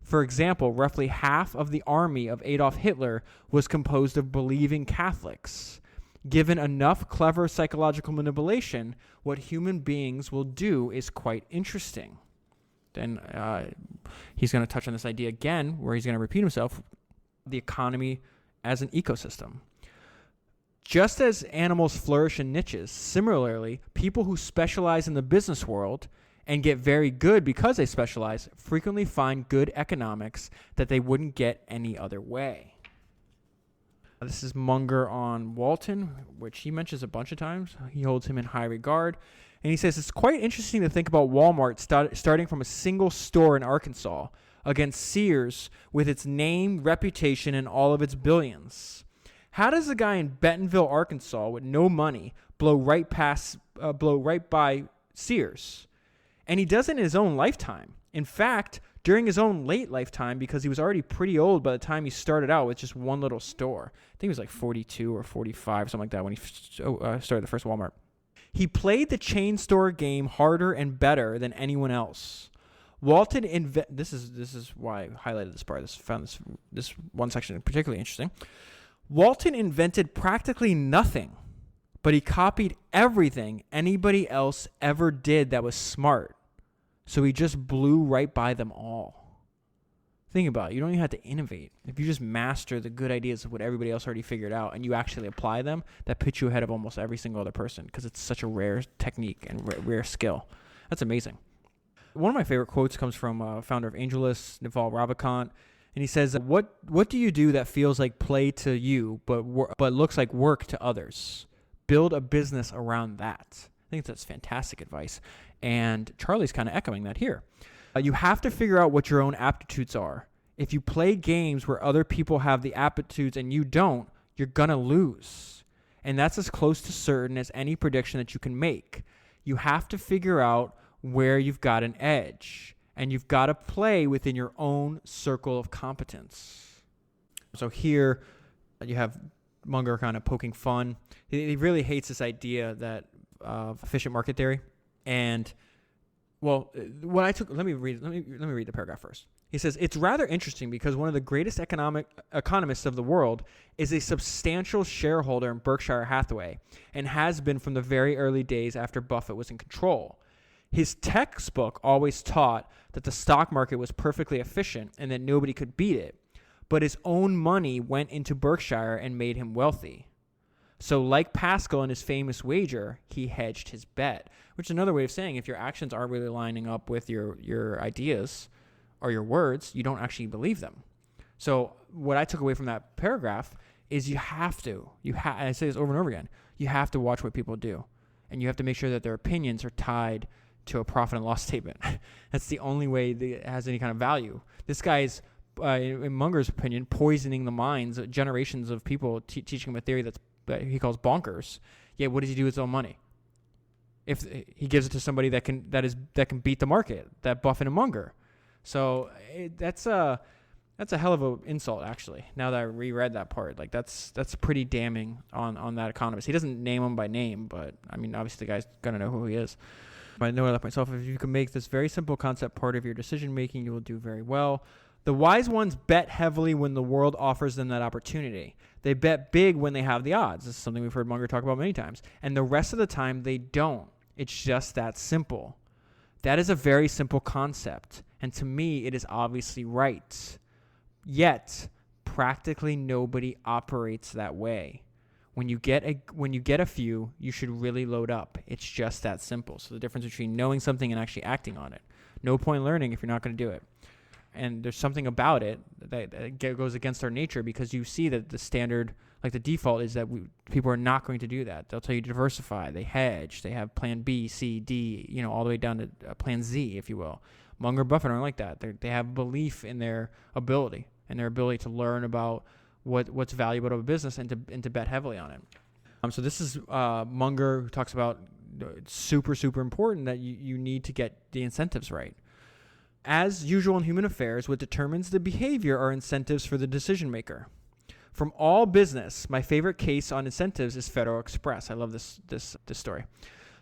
For example, roughly half of the army of Adolf Hitler was composed of believing Catholics. Given enough clever psychological manipulation, what human beings will do is quite interesting. Then he's going to touch on this idea again, where he's going to repeat himself, the economy as an ecosystem. Just as animals flourish in niches, similarly, people who specialize in the business world and get very good because they specialize frequently find good economics that they wouldn't get any other way. This is Munger on Walton, which he mentions a bunch of times. He holds him in high regard. And he says, it's quite interesting to think about Walmart starting from a single store in Arkansas against Sears with its name, reputation, and all of its billions. How does a guy in Bentonville, Arkansas, with no money, blow right by Sears? And he does it in his own lifetime. In fact, during his own late lifetime, because he was already pretty old by the time he started out with just one little store. I think he was like 42 or 45, something like that, when he started the first Walmart. He played the chain store game harder and better than anyone else. Walton this is why I highlighted this part. Found this one section particularly interesting. Walton invented practically nothing, but he copied everything anybody else ever did that was smart. So he just blew right by them all. Think about it. You don't even have to innovate. If you just master the good ideas of what everybody else already figured out and you actually apply them, that puts you ahead of almost every single other person because it's such a rare technique and rare skill. That's amazing. One of my favorite quotes comes from founder of AngelList, Naval Ravikant. And he says, what do you do that feels like play to you but looks like work to others? Build a business around that. I think that's fantastic advice. And Charlie's kind of echoing that here. You have to figure out what your own aptitudes are. If you play games where other people have the aptitudes and you don't, you're going to lose. And that's as close to certain as any prediction that you can make. You have to figure out where you've got an edge. And you've got to play within your own circle of competence. So here you have Munger kind of poking fun. He really hates this idea that of efficient market theory. And well, let me read the paragraph first. He says, it's rather interesting because one of the greatest economists of the world is a substantial shareholder in Berkshire Hathaway and has been from the very early days after Buffett was in control. His textbook always taught that the stock market was perfectly efficient and that nobody could beat it, but his own money went into Berkshire and made him wealthy. So like Pascal and his famous wager, he hedged his bet, which is another way of saying if your actions aren't really lining up with your ideas or your words, you don't actually believe them. So what I took away from that paragraph is I say this over and over again, you have to watch what people do. And you have to make sure that their opinions are tied to a profit and loss statement. That's the only way that it has any kind of value. This guy's, in Munger's opinion, poisoning the minds of generations of people, teaching him a theory that he calls bonkers. Yet what does he do with his own money? If he gives it to somebody that can beat the market, that Buffett and Munger. So that's a hell of an insult, actually. Now that I reread that part, like that's pretty damning on that economist. He doesn't name him by name, but I mean, obviously the guy's gonna know who he is. I know that myself. If you can make this very simple concept part of your decision making, you will do very well. The wise ones bet heavily when the world offers them that opportunity. They bet big when they have the odds. This is something we've heard Munger talk about many times. And the rest of the time, they don't. It's just that simple. That is a very simple concept. And to me, it is obviously right. Yet, practically nobody operates that way. When you get a few, you should really load up. It's just that simple. So the difference between knowing something and actually acting on it. No point learning if you're not going to do it. And there's something about it that goes against our nature because you see that the standard, like the default is that people are not going to do that. They'll tell you to diversify. They hedge. They have plan B, C, D, all the way down to plan Z, if you will. Munger, Buffett aren't like that. They have belief in their ability and their ability to learn about what's valuable to a business and to bet heavily on it. So this is Munger, who talks about it's super, super important that you need to get the incentives right. As usual in human affairs, what determines the behavior are incentives for the decision maker. From all business, my favorite case on incentives is Federal Express. I love this story.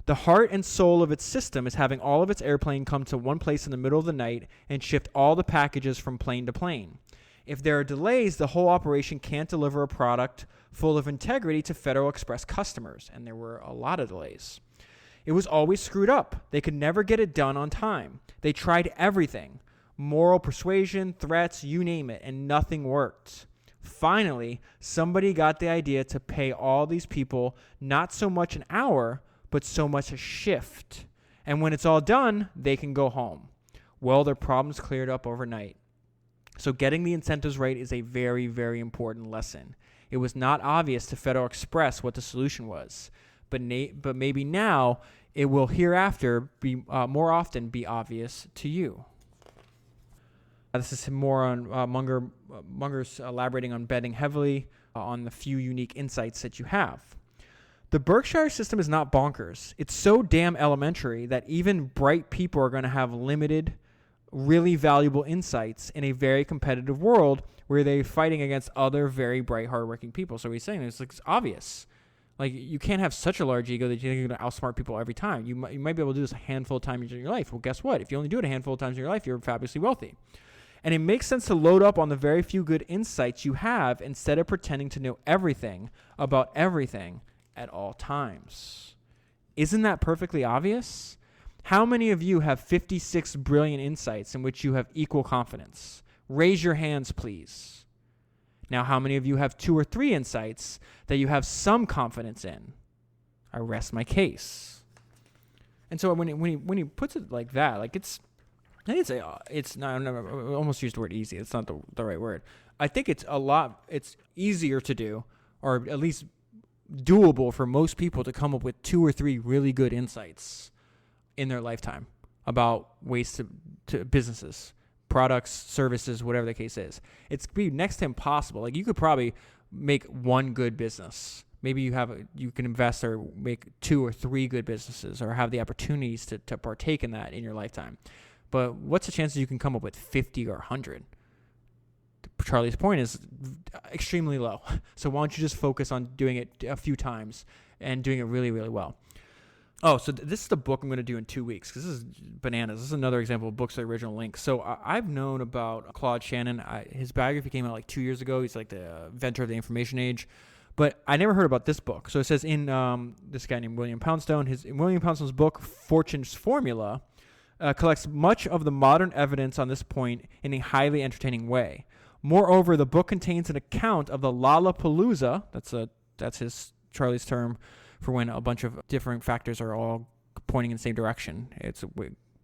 The heart and soul of its system is having all of its airplane come to one place in the middle of the night and shift all the packages from plane to plane. If there are delays, the whole operation can't deliver a product full of integrity to Federal Express customers, and there were a lot of delays. It was always screwed up. They could never get it done on time. They tried everything. Moral persuasion, threats, you name it, and nothing worked. Finally, somebody got the idea to pay all these people not so much an hour, but so much a shift. And when it's all done, they can go home. Well, their problems cleared up overnight. So getting the incentives right is a very, very important lesson. It was not obvious to Federal Express what the solution was, but maybe now it will hereafter be more often be obvious to you. This is more on Munger's elaborating on betting heavily on the few unique insights that you have. The Berkshire system is not bonkers. It's so damn elementary that even bright people are going to have limited, really valuable insights in a very competitive world where they're fighting against other very bright, hardworking people. So he's saying it's obvious. Like, you can't have such a large ego that you're going to outsmart people every time. You might be able to do this a handful of times in your life. Well, guess what? If you only do it a handful of times in your life, you're fabulously wealthy. And it makes sense to load up on the very few good insights you have instead of pretending to know everything about everything at all times. Isn't that perfectly obvious? How many of you have 56 brilliant insights in which you have equal confidence? Raise your hands, please. Now, how many of you have 2 or 3 insights that you have some confidence in? I rest my case. And so when he puts it like that, like it's not, I almost used the word easy. It's not the right word. I think it's easier to do, or at least doable for most people to come up with 2 or 3 really good insights in their lifetime about ways to businesses, products, services, whatever the case is. It's be next to impossible. Like, you could probably make 1 good business. Maybe you can invest or make 2 or 3 good businesses, or have the opportunities to partake in that in your lifetime. But what's the chances you can come up with 50 or 100? Charlie's point is extremely low. So why don't you just focus on doing it a few times and doing it really, really well? Oh, so this is the book I'm going to do in 2 weeks, because this is bananas. This is another example of books, the original link. So I've known about Claude Shannon. His biography came out like 2 years ago. He's like the inventor of the information age. But I never heard about this book. So it says in this guy named William Poundstone, in William Poundstone's book, Fortune's Formula, collects much of the modern evidence on this point in a highly entertaining way. Moreover, the book contains an account of the Lollapalooza. That's Charlie's term for when a bunch of different factors are all pointing in the same direction. It's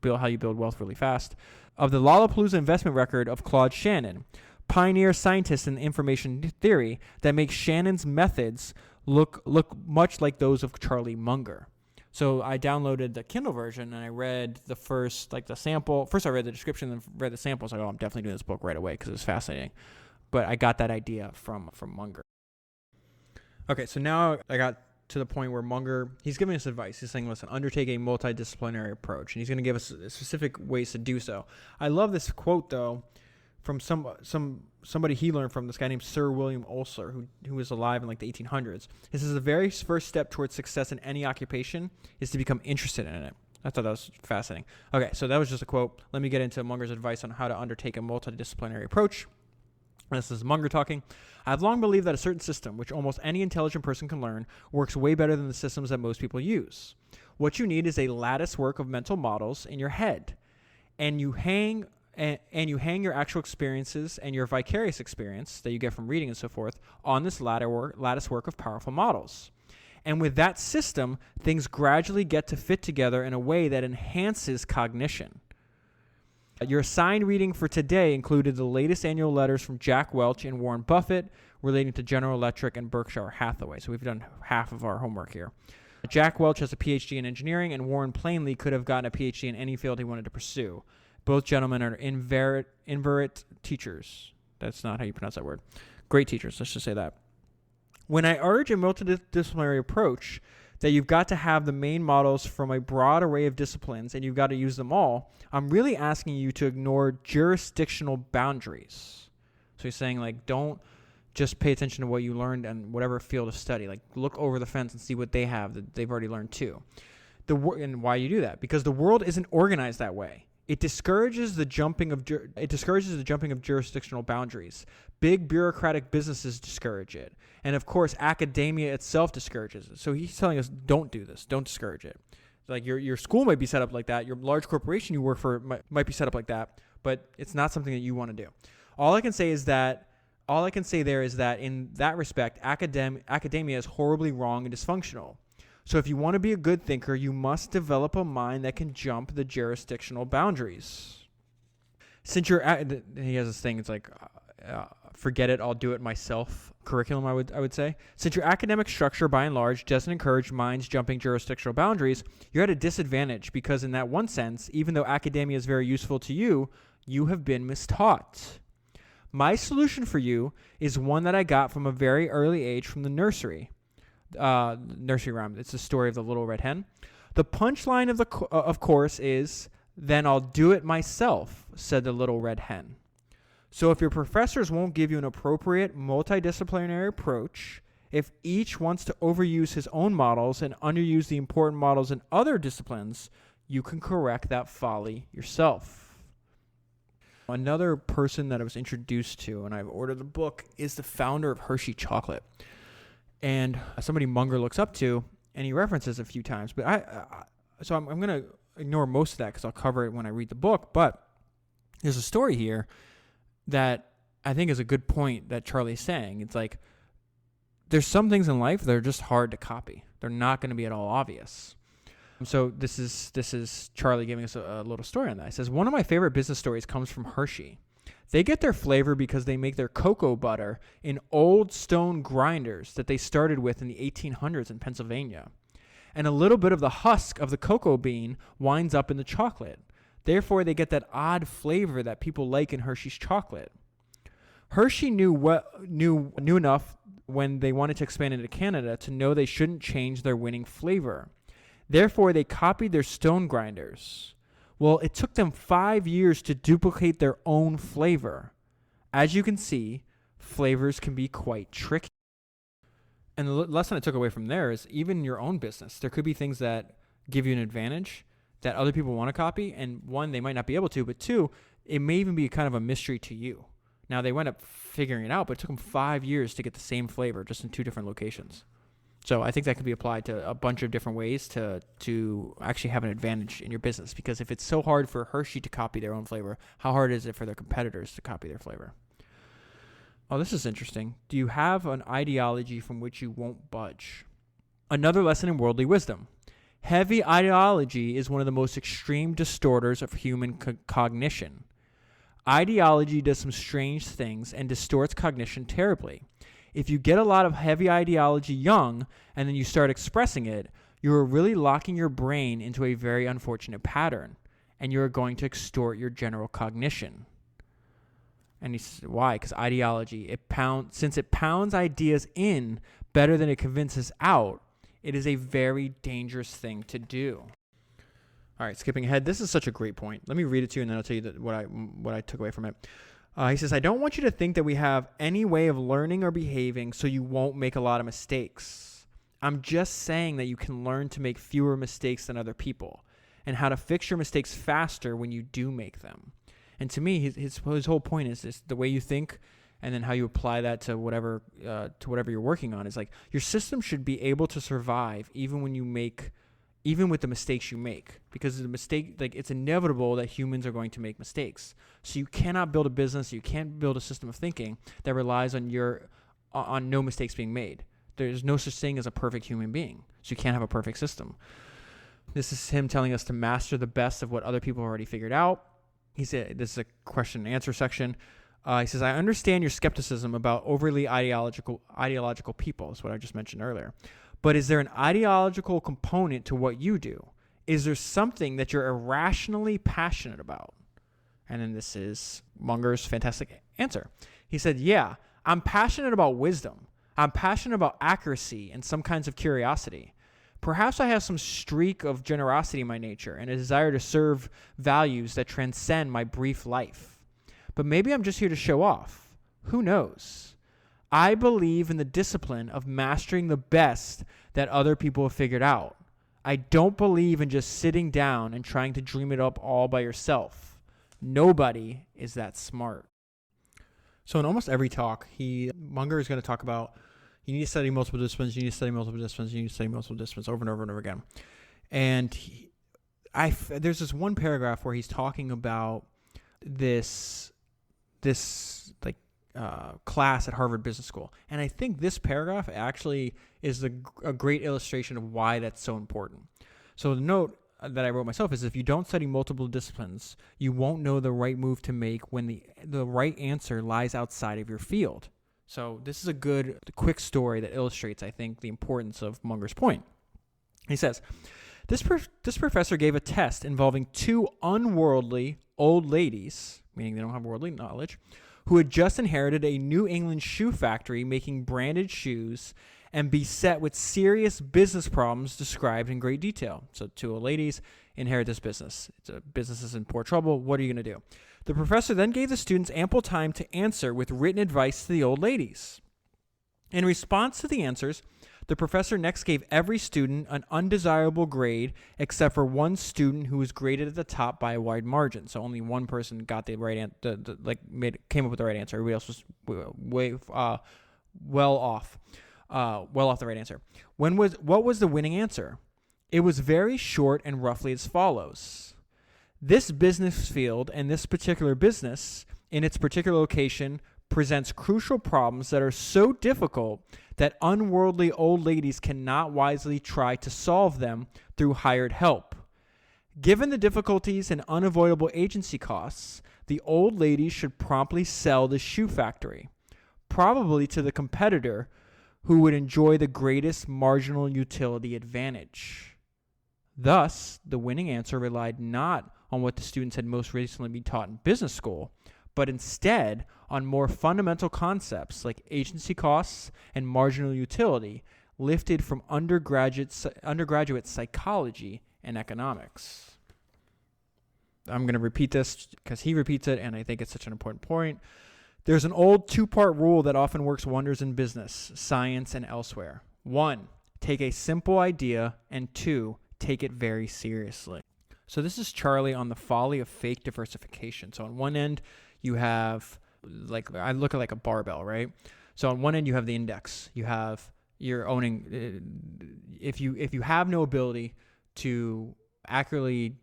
how you build wealth really fast. Of the Lollapalooza investment record of Claude Shannon, pioneer scientist in information theory, that makes Shannon's methods look much like those of Charlie Munger. So I downloaded the Kindle version and I read the sample. First I read the description, then read the sample. I was like, oh, I'm definitely doing this book right away because it was fascinating. But I got that idea from Munger. Okay, so now I got to the point where Munger, he's giving us advice. He's saying, listen, undertake a multidisciplinary approach. And he's going to give us specific ways to do so. I love this quote, though, from somebody he learned from, this guy named Sir William Osler, who was alive in like the 1800s. He says the very first step towards success in any occupation is to become interested in it. I thought that was fascinating. Okay, so that was just a quote. Let me get into Munger's advice on how to undertake a multidisciplinary approach. This is Munger talking. I've long believed that a certain system, which almost any intelligent person can learn, works way better than the systems that most people use. What you need is a lattice work of mental models in your head, and you hang your actual experiences and your vicarious experience that you get from reading and so forth on this lattice work of powerful models. And with that system, things gradually get to fit together in a way that enhances cognition. Your assigned reading for today included the latest annual letters from Jack Welch and Warren Buffett relating to General Electric and Berkshire Hathaway. So we've done half of our homework here. Jack Welch has a PhD in engineering, and Warren plainly could have gotten a PhD in any field he wanted to pursue. Both gentlemen are inveterate teachers. That's not how you pronounce that word. Great teachers, let's just say that. When I urge a multidisciplinary approach, that you've got to have the main models from a broad array of disciplines and you've got to use them all, I'm really asking you to ignore jurisdictional boundaries. So he's saying, like, don't just pay attention to what you learned in whatever field of study. Like, look over the fence and see what they have that they've already learned too. And why you do that? Because the world isn't organized that way. It discourages the jumping of jurisdictional boundaries. Big bureaucratic businesses discourage it. And of course, academia itself discourages it. So he's telling us, don't do this. Don't discourage it. Like your school might be set up like that. Your large corporation you work for might be set up like that, but it's not something that you want to do. All I can say there is that in that respect, academia is horribly wrong and dysfunctional. So if you want to be a good thinker, you must develop a mind that can jump the jurisdictional boundaries. Since he has this thing, it's like, forget it, I'll do it myself curriculum, I would say. Since your academic structure, by and large, doesn't encourage minds jumping jurisdictional boundaries, you're at a disadvantage because in that one sense, even though academia is very useful to you, you have been mistaught. My solution for you is one that I got from a very early age from the nursery rhyme. It's the story of the little red hen. The punchline of course is, then I'll do it myself, said the little red hen. So if your professors won't give you an appropriate multidisciplinary approach, if each wants to overuse his own models and underuse the important models in other disciplines, you can correct that folly yourself. Another person that I was introduced to, and I've ordered the book, is the founder of Hershey Chocolate. And somebody Munger looks up to, and he references a few times. But I'm going to ignore most of that because I'll cover it when I read the book. But there's a story here that I think is a good point that Charlie's saying. It's like there's some things in life that are just hard to copy. They're not going to be at all obvious. So this is Charlie giving us a little story on that. He says, one of my favorite business stories comes from Hershey. They get their flavor because they make their cocoa butter in old stone grinders that they started with in the 1800s in Pennsylvania. And a little bit of the husk of the cocoa bean winds up in the chocolate. Therefore, they get that odd flavor that people like in Hershey's chocolate. Hershey knew enough when they wanted to expand into Canada to know they shouldn't change their winning flavor. Therefore, they copied their stone grinders. Well, it took them 5 years to duplicate their own flavor. As you can see, flavors can be quite tricky. And the lesson I took away from there is even in your own business, there could be things that give you an advantage that other people want to copy. And one, they might not be able to, but two, it may even be kind of a mystery to you. Now, they went up figuring it out, but it took them 5 years to get the same flavor just in 2 different locations. So I think that could be applied to a bunch of different ways to actually have an advantage in your business. Because if it's so hard for Hershey to copy their own flavor, how hard is it for their competitors to copy their flavor? Oh, this is interesting. Do you have an ideology from which you won't budge? Another lesson in worldly wisdom. Heavy ideology is one of the most extreme distorters of human cognition. Ideology does some strange things and distorts cognition terribly. If you get a lot of heavy ideology young and then you start expressing it, you're really locking your brain into a very unfortunate pattern, and you're going to extort your general cognition. And he says, why? Because ideology, since it pounds ideas in better than it convinces out, it is a very dangerous thing to do. All right, skipping ahead. This is such a great point. Let me read it to you, and then I'll tell you what I took away from it. He says, I don't want you to think that we have any way of learning or behaving so you won't make a lot of mistakes. I'm just saying that you can learn to make fewer mistakes than other people and how to fix your mistakes faster when you do make them. And to me, his whole point is this: the way you think and then how you apply that to whatever you're working on is like your system should be able to survive even with the mistakes you make, because the mistake, like, it's inevitable that humans are going to make mistakes. So you cannot build a business, you can't build a system of thinking that relies on no mistakes being made. There's no such thing as a perfect human being, so you can't have a perfect system. This is him telling us to master the best of what other people already figured out. He said, this is a question and answer section. He says, I understand your skepticism about overly ideological people. That's what I just mentioned earlier. But is there an ideological component to what you do? Is there something that you're irrationally passionate about? And then this is Munger's fantastic answer. He said, yeah, I'm passionate about wisdom. I'm passionate about accuracy and some kinds of curiosity. Perhaps I have some streak of generosity in my nature and a desire to serve values that transcend my brief life. But maybe I'm just here to show off. Who knows? I believe in the discipline of mastering the best that other people have figured out. I don't believe in just sitting down and trying to dream it up all by yourself. Nobody is that smart. So in almost every talk, Munger is going to talk about you need to study multiple disciplines, you need to study multiple disciplines, you need to study multiple disciplines over and over and over again. And there's this one paragraph where he's talking about this class at Harvard Business School. And I think this paragraph actually is a great illustration of why that's so important. So the note that I wrote myself is if you don't study multiple disciplines, you won't know the right move to make when the right answer lies outside of your field. So this is a good, quick story that illustrates, I think, the importance of Munger's point. He says, this professor gave a test involving two unworldly old ladies, meaning they don't have worldly knowledge, who had just inherited a New England shoe factory making branded shoes and beset with serious business problems described in great detail. So two old ladies inherit this business. Business is in poor trouble. What are you going to do? The professor then gave the students ample time to answer with written advice to the old ladies. In response to the answers, the professor next gave every student an undesirable grade except for one student who was graded at the top by a wide margin. So only one person got the right answer, came up with the right answer. Everybody else was well off the right answer. What was the winning answer? It was very short and roughly as follows. This business field and this particular business in its particular location presents crucial problems that are so difficult that unworldly old ladies cannot wisely try to solve them through hired help. Given the difficulties and unavoidable agency costs, the old ladies should promptly sell the shoe factory, probably to the competitor who would enjoy the greatest marginal utility advantage. Thus, the winning answer relied not on what the students had most recently been taught in business school, but instead on more fundamental concepts like agency costs and marginal utility lifted from undergraduate psychology and economics. I'm going to repeat this because he repeats it, and I think it's such an important point. There's an old two-part rule that often works wonders in business, science, and elsewhere. 1, take a simple idea, and 2, take it very seriously. So this is Charlie on the folly of fake diversification. So on one end, you have, I look at like a barbell, right? So on one end, you have the index. You're owning, if you have no ability to accurately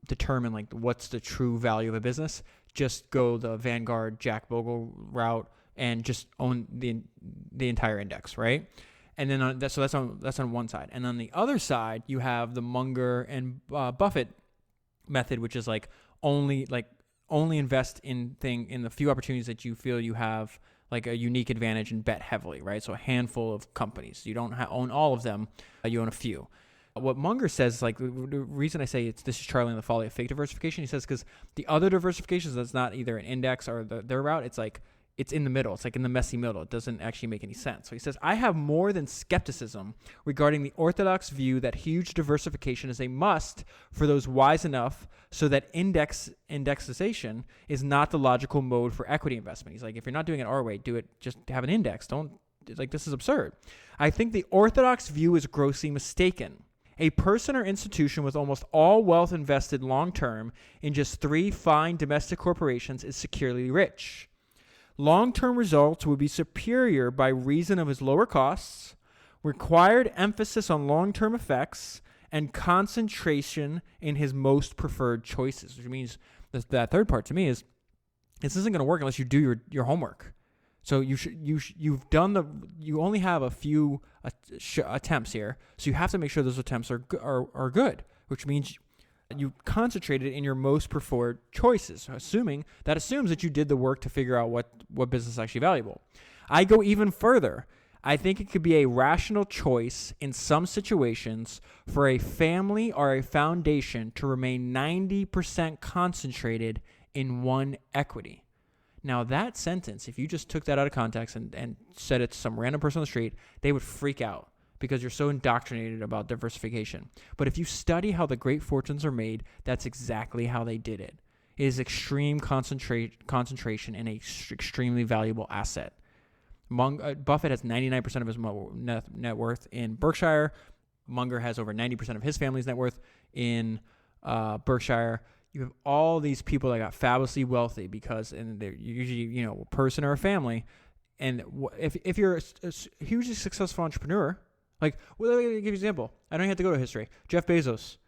determine like what's the true value of a business, just go the Vanguard Jack Bogle route and just own the entire index, right? And then that's on one side. And on the other side, you have the Munger and Buffett method, which is only invest in the few opportunities that you feel you have like a unique advantage and bet heavily, right? So a handful of companies. You don't own all of them. You own a few. What Munger says, the reason I say this is Charlie and the folly of fake diversification, he says because the other diversifications that's not either an index or their route, it's in the middle. It's like in the messy middle. It doesn't actually make any sense. So he says, I have more than skepticism regarding the orthodox view that huge diversification is a must for those wise enough so that indexation is not the logical mode for equity investment. He's like, if you're not doing it our way, do it, just have an index. This is absurd. I think the orthodox view is grossly mistaken. A person or institution with almost all wealth invested long-term in just 3 fine domestic corporations is securely rich. Long-term results would be superior by reason of his lower costs, required emphasis on long-term effects, and concentration in his most preferred choices, which means that third part to me is this isn't going to work unless you do your homework. So you only have a few attempts here, so you have to make sure those attempts are good, which means you concentrated in your most preferred choices, assumes that you did the work to figure out what business is actually valuable. I go even further. I think it could be a rational choice in some situations for a family or a foundation to remain 90% concentrated in one equity. Now, that sentence, if you just took that out of context and said it to some random person on the street, they would freak out because you're so indoctrinated about diversification. But if you study how the great fortunes are made, that's exactly how they did it. It is extreme concentration in an extremely valuable asset. Buffett has 99% of his net worth in Berkshire. Munger has over 90% of his family's net worth in Berkshire. You have all these people that got fabulously wealthy because, and they're usually, a person or a family. And if you're a hugely successful entrepreneur, like, well, let me give you an example. I don't even have to go to history. Jeff Bezos,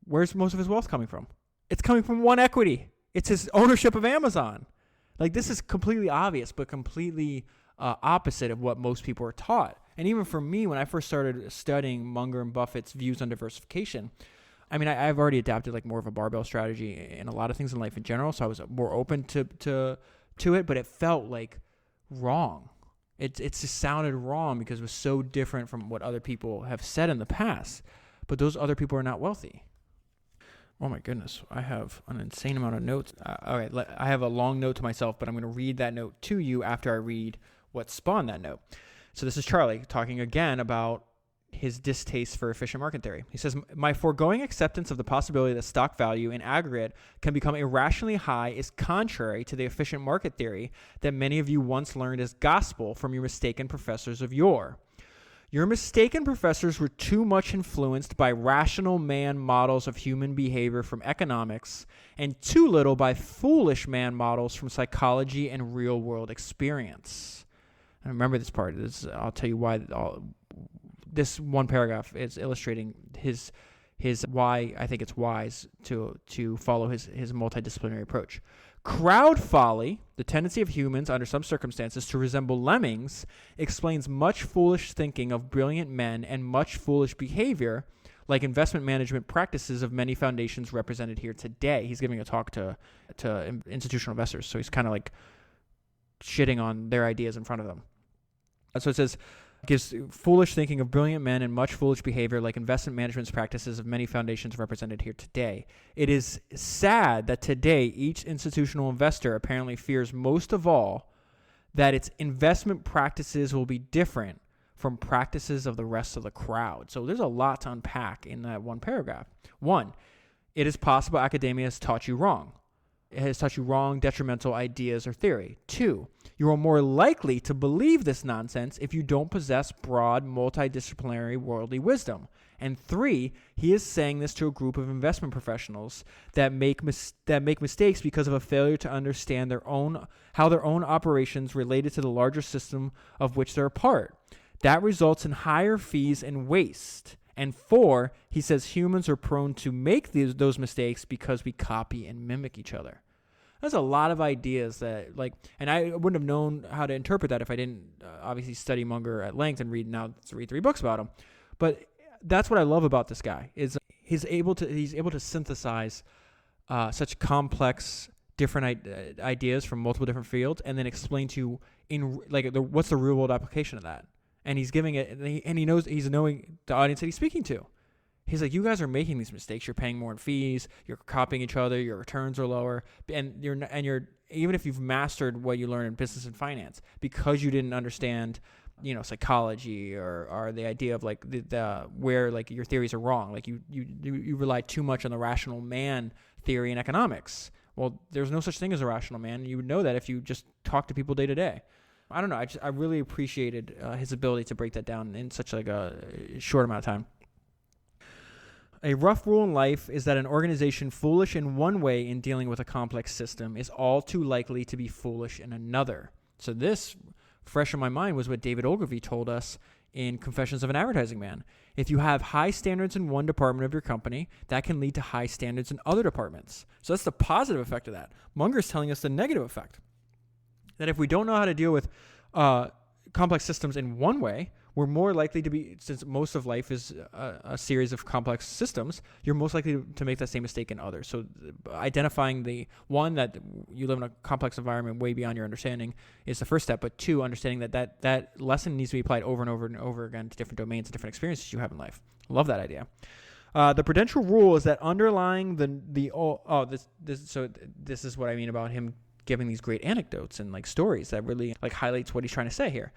where's most of his wealth coming from? It's coming from one equity. It's his ownership of Amazon. Like, this is completely obvious, but completely opposite of what most people are taught. And even for me, when I first started studying Munger and Buffett's views on diversification, I mean, I've already adapted like more of a barbell strategy in a lot of things in life in general, so I was more open to it, but it felt like wrong. It just sounded wrong because it was so different from what other people have said in the past. But those other people are not wealthy. Oh my goodness, I have an insane amount of notes. All right, I have a long note to myself, but I'm going to read that note to you after I read what spawned that note. So this is Charlie talking again about his distaste for efficient market theory. He says, my foregoing acceptance of the possibility that stock value in aggregate can become irrationally high is contrary to the efficient market theory that many of you once learned as gospel from your mistaken professors of yore. Your mistaken professors were too much influenced by rational man models of human behavior from economics and too little by foolish man models from psychology and real-world experience. And remember this part. I'll tell you why. This one paragraph is illustrating his why I think it's wise to follow his multidisciplinary approach. Crowd folly, the tendency of humans under some circumstances to resemble lemmings, explains much foolish thinking of brilliant men and much foolish behavior, like investment management practices of many foundations represented here today. He's giving a talk to institutional investors, so he's kind of like shitting on their ideas in front of them. So it says, gives foolish thinking of brilliant men and much foolish behavior like investment management practices of many foundations represented here today. It is sad that today each institutional investor apparently fears most of all that its investment practices will be different from practices of the rest of the crowd. So there's a lot to unpack in that one paragraph. One, it is possible academia has taught you wrong. It has taught you wrong, detrimental ideas or theory. Two, you are more likely to believe this nonsense if you don't possess broad, multidisciplinary worldly wisdom. And three, he is saying this to a group of investment professionals that make mistakes because of a failure to understand how their own operations related to the larger system of which they're a part. That results in higher fees and waste. And four, he says humans are prone to make those mistakes because we copy and mimic each other. There's a lot of ideas that, and I wouldn't have known how to interpret that if I didn't obviously study Munger at length and read 3 books about him. But that's what I love about this guy is he's able to synthesize such complex different ideas from multiple different fields and then explain to you what's the real world application of that. And he's giving it, and he knows he's knowing the audience that he's speaking to. He's like, you guys are making these mistakes. You're paying more in fees. You're copying each other. Your returns are lower, and you're even if you've mastered what you learn in business and finance, because you didn't understand, psychology or the idea of where your theories are wrong. Like you rely too much on the rational man theory in economics. Well, there's no such thing as a rational man. You would know that if you just talk to people day to day. I don't know. I really appreciated his ability to break that down in such a short amount of time. A rough rule in life is that an organization foolish in one way in dealing with a complex system is all too likely to be foolish in another. So this, fresh in my mind, was what David Ogilvy told us in Confessions of an Advertising Man. If you have high standards in one department of your company, that can lead to high standards in other departments. So that's the positive effect of that. Munger's telling us the negative effect. That if we don't know how to deal with complex systems in one way, we're more likely to be, since most of life is a series of complex systems, you're most likely to make that same mistake in others. So identifying the one, that you live in a complex environment way beyond your understanding is the first step. But two, understanding that lesson needs to be applied over and over and over again to different domains and different experiences you have in life. Love that idea. The prudential rule is that underlying this is what I mean about him giving these great anecdotes and stories that really highlights what he's trying to say here.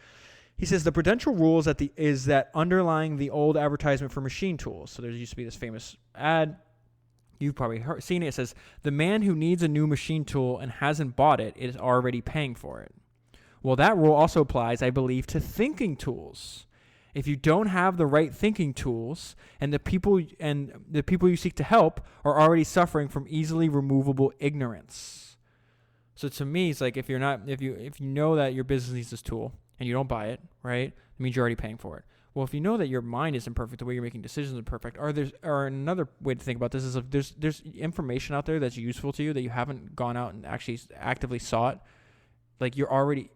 He says the prudential rule is that underlying the old advertisement for machine tools. So there used to be this famous ad. You've probably seen it. It says, the man who needs a new machine tool and hasn't bought it is already paying for it. Well, that rule also applies, I believe, to thinking tools. If you don't have the right thinking tools, and the people you seek to help are already suffering from easily removable ignorance. So to me, it's like if you know that your business needs this tool and you don't buy it, right? It means you're already paying for it. Well, if you know that your mind isn't perfect, the way you're making decisions isn't perfect, or another way to think about this is if there's information out there that's useful to you that you haven't gone out and actually actively sought, like you're already,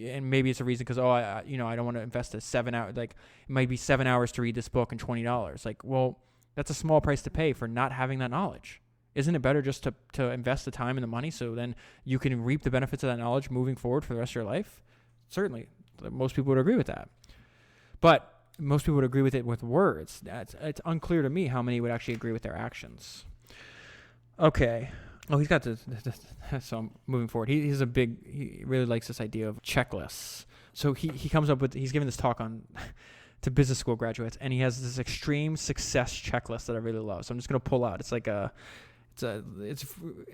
and maybe it's a reason because I don't want to invest a 7 hour, like it might be 7 hours to read this book and $20. Like, well, that's a small price to pay for not having that knowledge. Isn't it better just to invest the time and the money so then you can reap the benefits of that knowledge moving forward for the rest of your life? Certainly, most people would agree with that. But most people would agree with it with words. It's unclear to me how many would actually agree with their actions. Okay. Oh, he's got this. So I'm moving forward. He really likes this idea of checklists. So he comes up with, he's giving this talk to business school graduates, and he has this extreme success checklist that I really love. So I'm just going to pull out. It's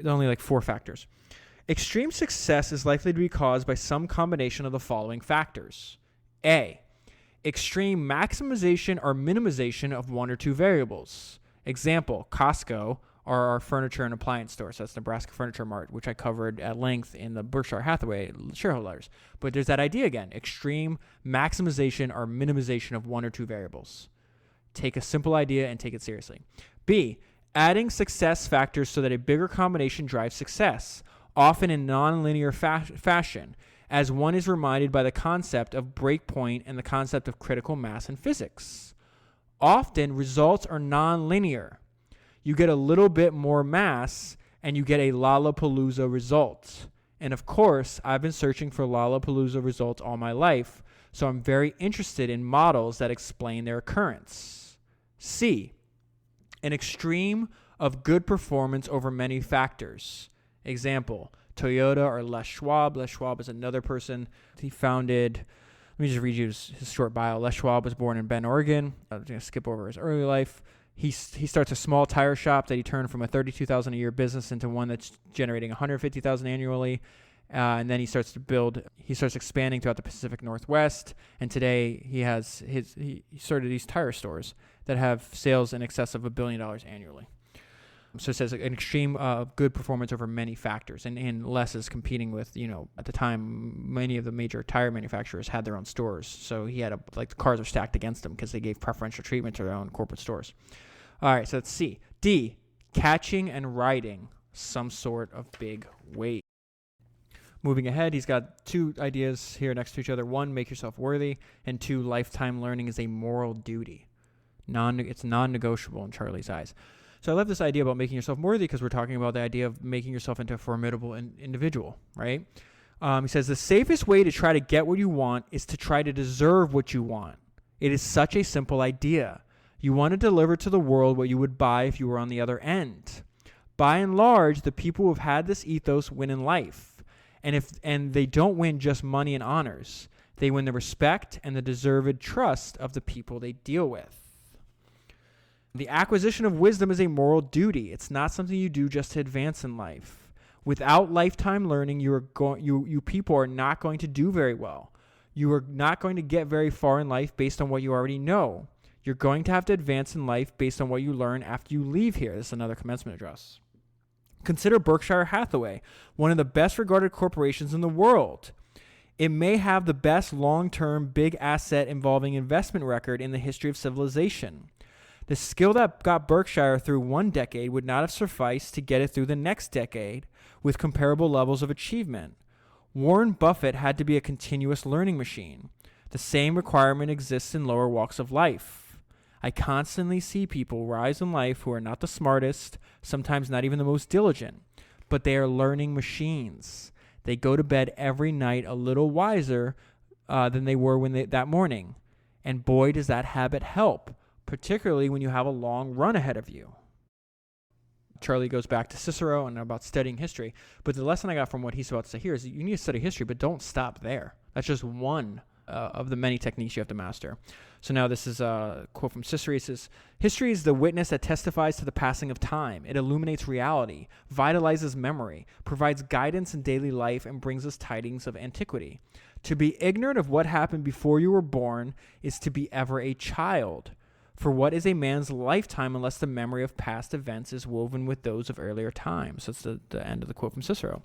only like 4 factors. Extreme success is likely to be caused by some combination of the following factors. A, extreme maximization or minimization of 1 or 2 variables. Example, Costco or our furniture and appliance stores. That's Nebraska Furniture Mart, which I covered at length in the Berkshire Hathaway shareholder letters. But there's that idea again, extreme maximization or minimization of 1 or 2 variables. Take a simple idea and take it seriously. B, adding success factors so that a bigger combination drives success, often in nonlinear fashion, as one is reminded by the concept of breakpoint and the concept of critical mass in physics. Often, results are nonlinear. You get a little bit more mass, and you get a Lollapalooza result. And of course, I've been searching for Lollapalooza results all my life, so I'm very interested in models that explain their occurrence. C, an extreme of good performance over many factors. Example, Toyota or Les Schwab. Les Schwab is another person. He founded, let me just read you his short bio. Les Schwab was born in Bend, Oregon. I'm going to skip over his early life. He starts a small tire shop that he turned from a $32,000 a year business into one that's generating $150,000 annually. And then he starts expanding throughout the Pacific Northwest. And today he started these tire stores that have sales in excess of $1 billion annually. So it says an extreme good performance over many factors. And Les is competing with, at the time, many of the major tire manufacturers had their own stores. So he had the cars are stacked against him because they gave preferential treatment to their own corporate stores. All right, so that's C. D, catching and riding some sort of big wave. Moving ahead, he's got 2 ideas here next to each other. 1, make yourself worthy. And 2, lifetime learning is a moral duty. It's non-negotiable in Charlie's eyes. So I love this idea about making yourself worthy because we're talking about the idea of making yourself into a formidable individual, right? He says the safest way to try to get what you want is to try to deserve what you want. It is such a simple idea. You want to deliver to the world what you would buy if you were on the other end. By and large, the people who have had this ethos win in life. And they don't win just money and honors. They win the respect and the deserved trust of the people they deal with. The acquisition of wisdom is a moral duty. It's not something you do just to advance in life. Without lifetime learning, you people are not going to do very well. You are not going to get very far in life based on what you already know. You're going to have to advance in life based on what you learn after you leave here. This is another commencement address. Consider Berkshire Hathaway, one of the best regarded corporations in the world. It may have the best long-term big asset involving investment record in the history of civilization. The skill that got Berkshire through 1 decade would not have sufficed to get it through the next decade with comparable levels of achievement. Warren Buffett had to be a continuous learning machine. The same requirement exists in lower walks of life. I constantly see people rise in life who are not the smartest, sometimes not even the most diligent, but they are learning machines. They go to bed every night a little wiser than they were that morning. And boy, does that habit help, particularly when you have a long run ahead of you. Charlie goes back to Cicero and about studying history. But the lesson I got from what he's about to say here is that you need to study history, but don't stop there. That's just one of the many techniques you have to master. So now this is a quote from Cicero. It says, "History is the witness that testifies to the passing of time. It illuminates reality, vitalizes memory, provides guidance in daily life, and brings us tidings of antiquity. To be ignorant of what happened before you were born is to be ever a child. For what is a man's lifetime unless the memory of past events is woven with those of earlier times? That's the end of the quote from Cicero.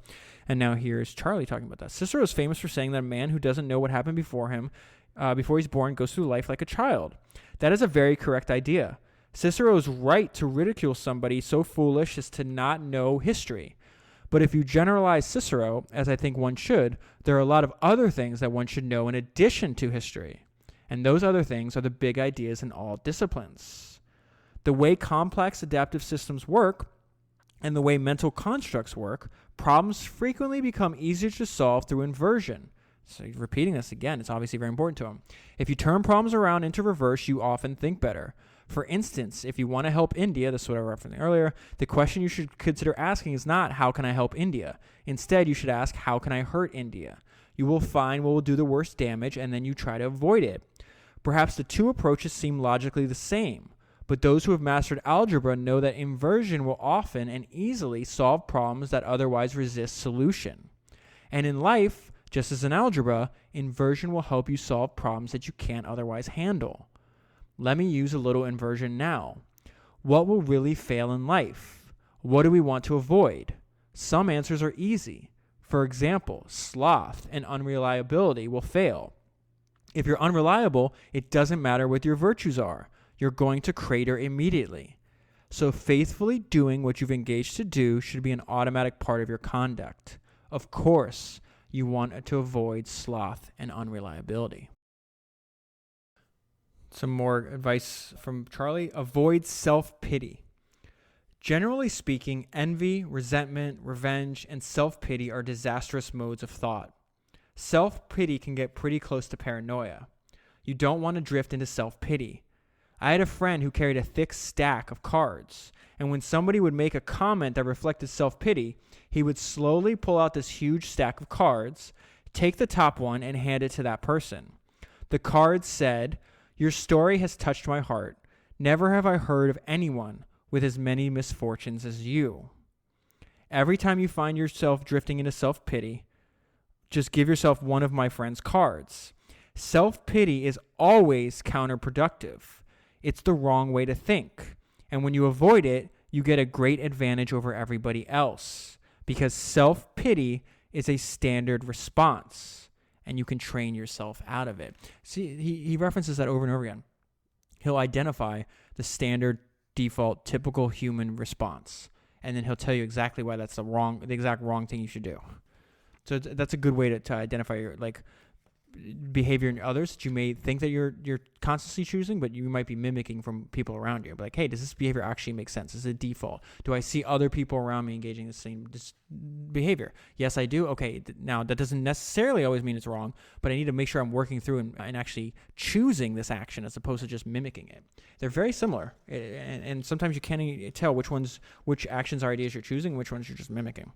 And now here's Charlie talking about that. Cicero is famous for saying that a man who doesn't know what happened before him, before he's born, goes through life like a child. That is a very correct idea. Cicero is right to ridicule somebody so foolish as to not know history. But if you generalize Cicero, as I think one should, there are a lot of other things that one should know in addition to history. And those other things are the big ideas in all disciplines. The way complex adaptive systems work and the way mental constructs work, problems frequently become easier to solve through inversion. So repeating this again, it's obviously very important to him. If you turn problems around into reverse, you often think better. For instance, if you want to help India, this is what I referenced earlier, the question you should consider asking is not, how can I help India? Instead, you should ask, how can I hurt India? You will find what will do the worst damage, and then you try to avoid it. Perhaps the two approaches seem logically the same, but those who have mastered algebra know that inversion will often and easily solve problems that otherwise resist solution. And in life, just as in algebra, inversion will help you solve problems that you can't otherwise handle. Let me use a little inversion now. What will really fail in life? What do we want to avoid? Some answers are easy. For example, sloth and unreliability will fail. If you're unreliable, it doesn't matter what your virtues are. You're going to crater immediately. So faithfully doing what you've engaged to do should be an automatic part of your conduct. Of course, you want to avoid sloth and unreliability. Some more advice from Charlie. Avoid self-pity. Generally speaking, envy, resentment, revenge, and self-pity are disastrous modes of thought. Self-pity can get pretty close to paranoia. You don't want to drift into self-pity. I had a friend who carried a thick stack of cards, and when somebody would make a comment that reflected self-pity, he would slowly pull out this huge stack of cards, take the top one, and hand it to that person. The card said, "Your story has touched my heart. Never have I heard of anyone with as many misfortunes as you." Every time you find yourself drifting into self-pity, just give yourself one of my friend's cards. Self-pity is always counterproductive. It's the wrong way to think. And when you avoid it, you get a great advantage over everybody else, because self-pity is a standard response, and you can train yourself out of it. See, he references that over and over again. He'll identify the standard, default, typical human response, and then he'll tell you exactly why that's the exact wrong thing you should do. So that's a good way to identify your behavior in others that you may think that you're constantly choosing, but you might be mimicking from people around you. But like, hey, does this behavior actually make sense? Is it a default? Do I see other people around me engaging in the same behavior? Yes, I do. Okay, now that doesn't necessarily always mean it's wrong, but I need to make sure I'm working through and actually choosing this action as opposed to just mimicking it. They're very similar, and sometimes you can't tell which actions or ideas you're choosing, which ones you're just mimicking.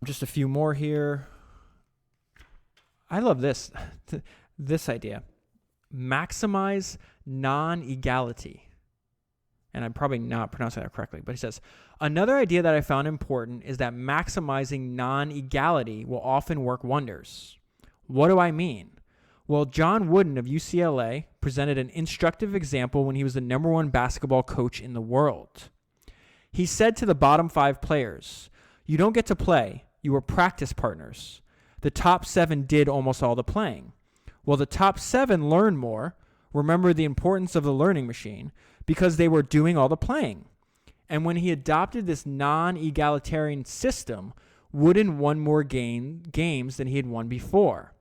Just a few more here. I love this idea. Maximize non-egality. And I'm probably not pronouncing that correctly, but he says, another idea that I found important is that maximizing non-egality will often work wonders. What do I mean? Well, John Wooden of UCLA presented an instructive example when he was the #1 basketball coach in the world. He said to the bottom 5 players, "You don't get to play. You are practice partners." The top 7 did almost all the playing. Well, the top 7 learned more, remember the importance of the learning machine, because they were doing all the playing. And when he adopted this non-egalitarian system, Wooden won more games than he had won before.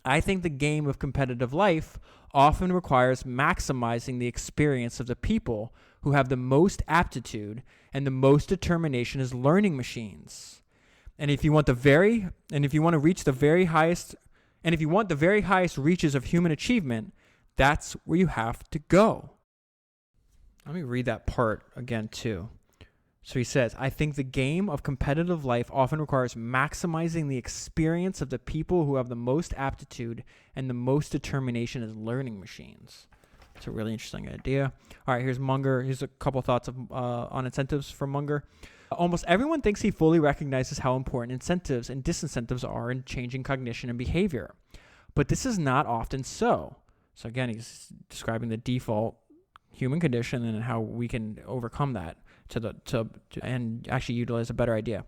I think the game of competitive life often requires maximizing the experience of the people who have the most aptitude and the most determination as learning machines. And if you want the very highest reaches of human achievement, that's where you have to go. Let me read that part again too. So he says, I think the game of competitive life often requires maximizing the experience of the people who have the most aptitude and the most determination as learning machines. It's a really interesting idea. All right, here's Munger. Here's a couple thoughts on incentives from Munger. Almost everyone thinks he fully recognizes how important incentives and disincentives are in changing cognition and behavior. But this is not often so. So again, he's describing the default human condition and how we can overcome that and actually utilize a better idea.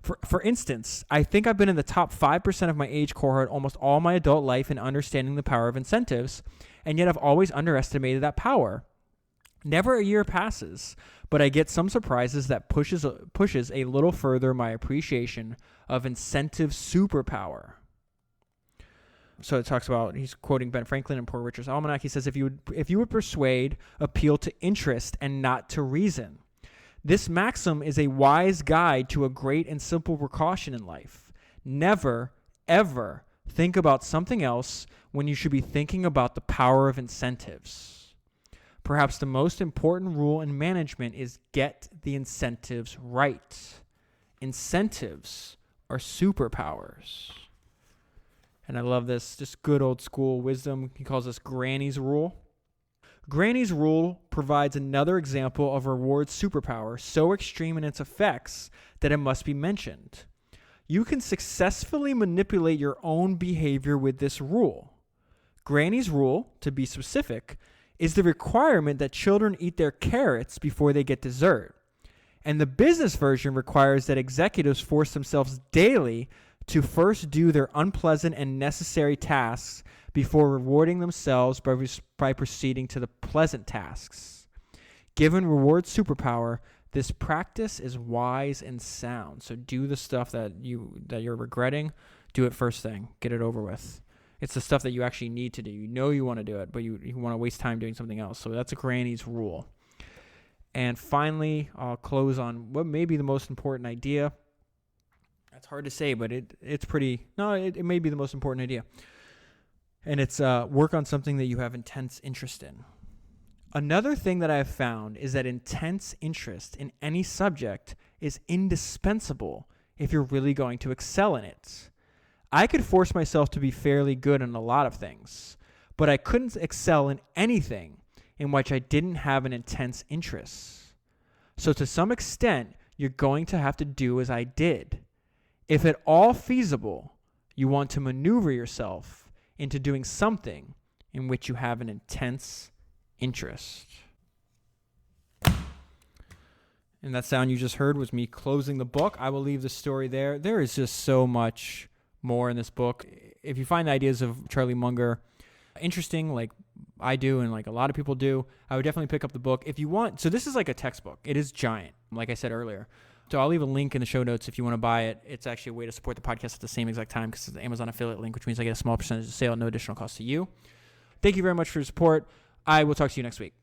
For instance, I think I've been in the top 5% of my age cohort almost all my adult life in understanding the power of incentives, and yet I've always underestimated that power. Never a year passes, but I get some surprises that pushes a little further my appreciation of incentive superpower. So it talks about, he's quoting Ben Franklin in Poor Richard's Almanack. He says, if you would persuade, appeal to interest and not to reason. This maxim is a wise guide to a great and simple precaution in life. Never, ever think about something else when you should be thinking about the power of incentives. Perhaps the most important rule in management is get the incentives right. Incentives are superpowers. And I love this, just good old school wisdom. He calls this Granny's Rule. Granny's Rule provides another example of reward superpower so extreme in its effects that it must be mentioned. You can successfully manipulate your own behavior with this rule. Granny's Rule, to be specific, is the requirement that children eat their carrots before they get dessert. And the business version requires that executives force themselves daily to first do their unpleasant and necessary tasks before rewarding themselves by proceeding to the pleasant tasks. Given reward superpower, this practice is wise and sound. So do the stuff that you're regretting, do it first thing, get it over with. It's the stuff that you actually need to do. You know you want to do it, but you want to waste time doing something else. So that's a Granny's Rule. And finally, I'll close on what may be the most important idea. That's hard to say, but it may be the most important idea. And it's work on something that you have intense interest in. Another thing that I have found is that intense interest in any subject is indispensable if you're really going to excel in it. I could force myself to be fairly good in a lot of things, but I couldn't excel in anything in which I didn't have an intense interest. So to some extent, you're going to have to do as I did. If at all feasible, you want to maneuver yourself into doing something in which you have an intense interest. And that sound you just heard was me closing the book. I will leave the story there. There is just so much more in this book. If you find the ideas of Charlie Munger interesting, like I do and like a lot of people do, I would definitely pick up the book. If you want, so this is like a textbook. It is giant, like I said earlier. So I'll leave a link in the show notes if you want to buy it. It's actually a way to support the podcast at the same exact time because it's an Amazon affiliate link, which means I get a small percentage of sale at no additional cost to you. Thank you very much for your support. I will talk to you next week.